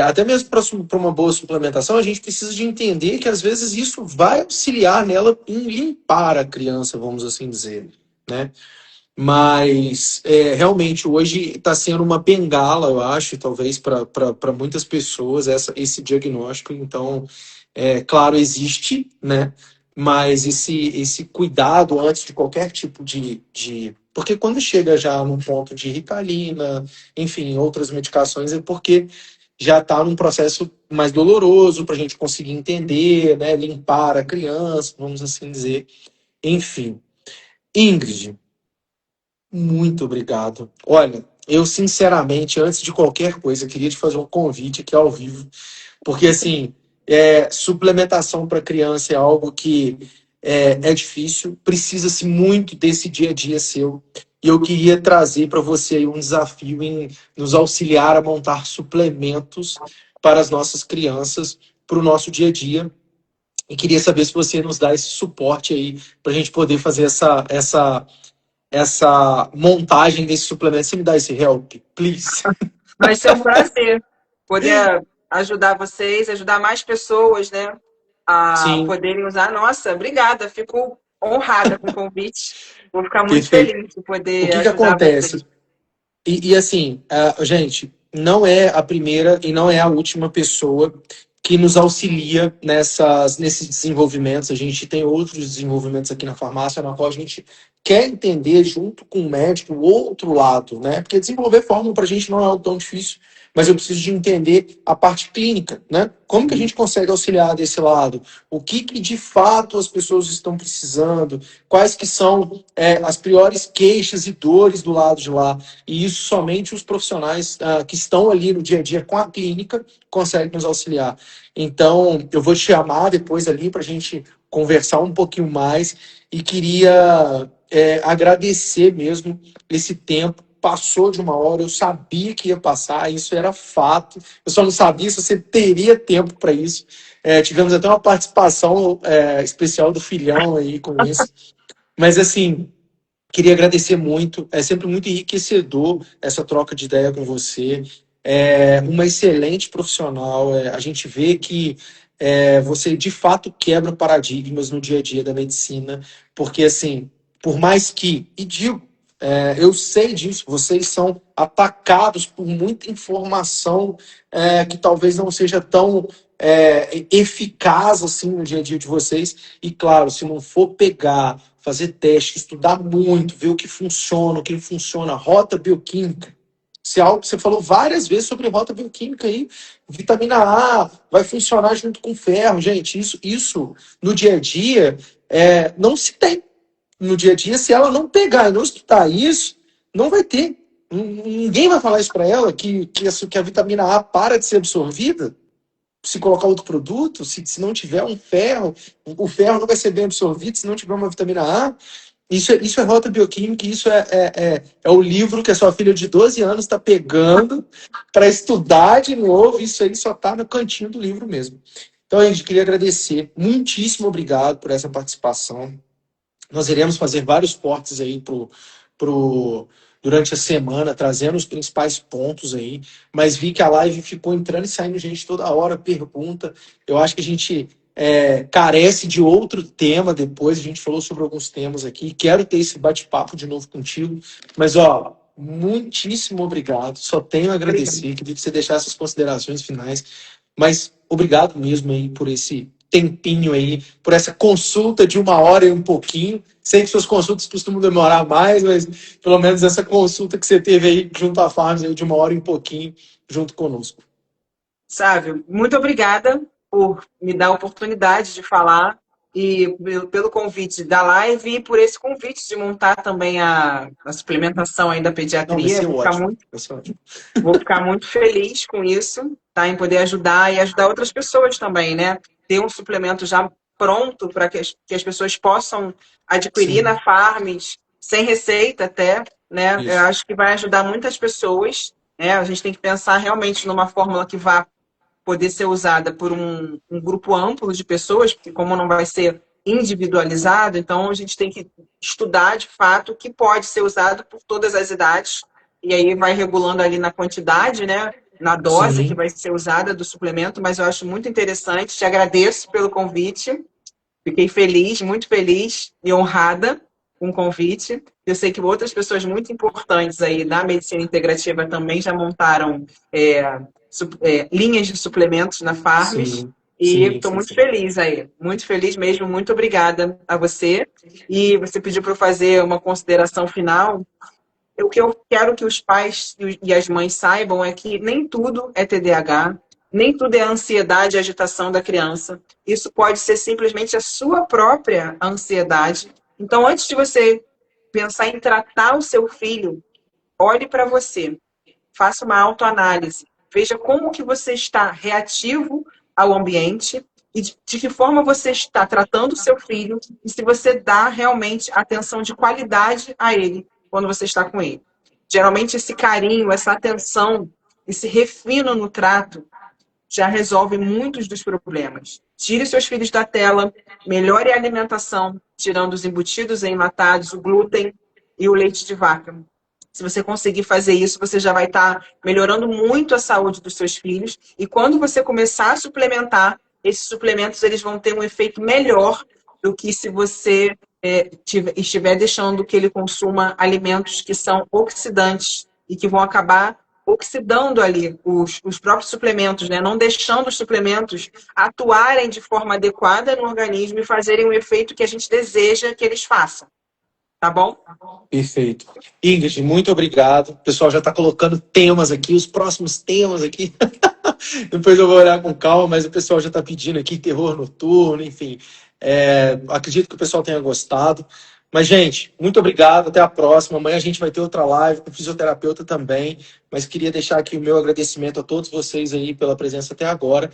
até mesmo para uma boa suplementação, a gente precisa de entender que às vezes isso vai auxiliar nela em limpar a criança, vamos assim dizer, né? Mas realmente hoje está sendo uma bengala, eu acho, talvez para muitas pessoas esse diagnóstico. Então, claro, existe, né? Mas esse cuidado antes de qualquer tipo de. Porque quando chega já num ponto de Ritalina, enfim, outras medicações, é porque já está num processo mais doloroso para a gente conseguir entender, né? Limpar a criança, vamos assim dizer. Enfim. Ingrid, muito obrigado. Olha, eu sinceramente, antes de qualquer coisa, queria te fazer um convite aqui ao vivo, porque assim, suplementação para criança é algo que é difícil, precisa-se muito desse dia a dia seu. E eu queria trazer para você aí um desafio em nos auxiliar a montar suplementos para as nossas crianças, para o nosso dia a dia. E queria saber se você nos dá esse suporte aí para a gente poder fazer essa montagem desse suplemento. Você me dá esse help, please? Vai ser um prazer poder ajudar vocês, ajudar mais pessoas, né? A Sim, poderem usar. Nossa, obrigada. Fico honrada com o convite. Vou ficar muito perfeito. feliz de O poder que ajudar vocês. acontece? E assim, gente, não é a primeira e não é a última pessoa que nos auxilia nesses desenvolvimentos. A gente tem outros desenvolvimentos aqui na farmácia, na qual a gente quer entender, junto com o médico, o outro lado, né? Porque desenvolver fórmula para a gente não é algo tão difícil, mas eu preciso de entender a parte clínica, né? Como que a gente consegue auxiliar desse lado? O que de fato as pessoas estão precisando? Quais que são as piores queixas e dores do lado de lá? E isso somente os profissionais que estão ali no dia a dia com a clínica conseguem nos auxiliar. Então, eu vou te chamar depois ali para a gente conversar um pouquinho mais e queria agradecer mesmo esse tempo. Passou de uma hora, eu sabia que ia passar, isso era fato. Eu só não sabia se você teria tempo para isso. Tivemos até uma participação especial do filhão aí com isso. Mas assim, queria agradecer muito. É sempre muito enriquecedor essa troca de ideia com você. É uma excelente profissional. A gente vê que você de fato quebra paradigmas no dia a dia da medicina, porque assim, por mais que, e digo, eu sei disso, vocês são atacados por muita informação que talvez não seja tão eficaz assim no dia a dia de vocês. E claro, se não for pegar, fazer teste, estudar muito, ver o que funciona, o que não funciona, rota bioquímica. Você falou várias vezes sobre rota bioquímica aí. Vitamina A vai funcionar junto com ferro. Gente, isso no dia a dia não se tem. No dia a dia, se ela não pegar e não estudar isso, não vai ter. Ninguém vai falar isso para ela, que a vitamina A para de ser absorvida se colocar outro produto, se não tiver um ferro, o ferro não vai ser bem absorvido se não tiver uma vitamina A. Isso é rota bioquímica, isso é o livro que a sua filha de 12 anos está pegando para estudar de novo. Isso aí só está no cantinho do livro mesmo. Então, a gente queria agradecer. Muitíssimo obrigado por essa participação. Nós iremos fazer vários cortes aí durante a semana, trazendo os principais pontos aí. Mas vi que a live ficou entrando e saindo gente toda hora, pergunta. Eu acho que a gente carece de outro tema depois. A gente falou sobre alguns temas aqui. Quero ter esse bate-papo de novo contigo. Mas, ó, muitíssimo obrigado. Só tenho a agradecer. Queria que você deixasse as considerações finais. Mas obrigado mesmo aí por esse tempinho aí, por essa consulta de 1 hora e um pouquinho. Sei que suas consultas costumam demorar mais, mas pelo menos essa consulta que você teve aí junto à Farms aí de 1 hora e um pouquinho junto conosco. Sávio, muito obrigada por me dar a oportunidade de falar e pelo convite da live e por esse convite de montar também a suplementação aí da Não, vai pediatria. ser Vou ficar ótimo. muito Vai ser ótimo. Vou ficar muito feliz com isso, tá? Em poder ajudar e ajudar outras pessoas também, né? Ter um suplemento já pronto para que as pessoas possam adquirir Sim. na Farms, sem receita até, né? Isso. Eu acho que vai ajudar muitas pessoas, né? A gente tem que pensar realmente numa fórmula que vá poder ser usada por um grupo amplo de pessoas, porque como não vai ser individualizado, então a gente tem que estudar de fato o que pode ser usado por todas as idades, e aí vai regulando ali na quantidade, né, na dose Sim. que vai ser usada do suplemento, mas eu acho muito interessante, te agradeço pelo convite, fiquei feliz, muito feliz e honrada com o convite. Eu sei que outras pessoas muito importantes aí da medicina integrativa também já montaram linhas de suplementos na Farms. Sim. E Sim, estou sim, muito sim. feliz aí, muito feliz mesmo, muito obrigada a você. E você pediu para eu fazer uma consideração final. O que eu quero que os pais e as mães saibam é que nem tudo é TDAH, nem tudo é ansiedade e agitação da criança. Isso pode ser simplesmente a sua própria ansiedade. Então, antes de você pensar em tratar o seu filho, olhe para você, faça uma autoanálise, veja como que você está reativo ao ambiente e de que forma você está tratando o seu filho e se você dá realmente atenção de qualidade a ele quando você está com ele. Geralmente esse carinho, essa atenção, esse refino no trato já resolve muitos dos problemas. Tire seus filhos da tela, melhore a alimentação, tirando os embutidos enlatados, o glúten e o leite de vaca. Se você conseguir fazer isso, você já vai estar melhorando muito a saúde dos seus filhos. E quando você começar a suplementar, esses suplementos eles vão ter um efeito melhor do que se você estiver deixando que ele consuma alimentos que são oxidantes e que vão acabar oxidando ali os próprios suplementos, né? Não deixando os suplementos atuarem de forma adequada no organismo e fazerem o efeito que a gente deseja que eles façam. Tá bom? Perfeito. Ingrid, muito obrigado. O pessoal já está colocando temas aqui, os próximos temas aqui. Depois eu vou olhar com calma, mas o pessoal já está pedindo aqui terror noturno, enfim. Acredito que o pessoal tenha gostado. Mas, gente, muito obrigado. Até a próxima. Amanhã a gente vai ter outra live com o fisioterapeuta também. Mas queria deixar aqui o meu agradecimento a todos vocês aí pela presença até agora.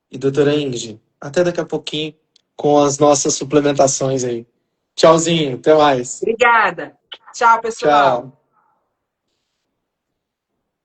E, doutora Ingrid, até daqui a pouquinho com as nossas suplementações aí. Tchauzinho, até mais. Obrigada. Tchau, pessoal. Tchau.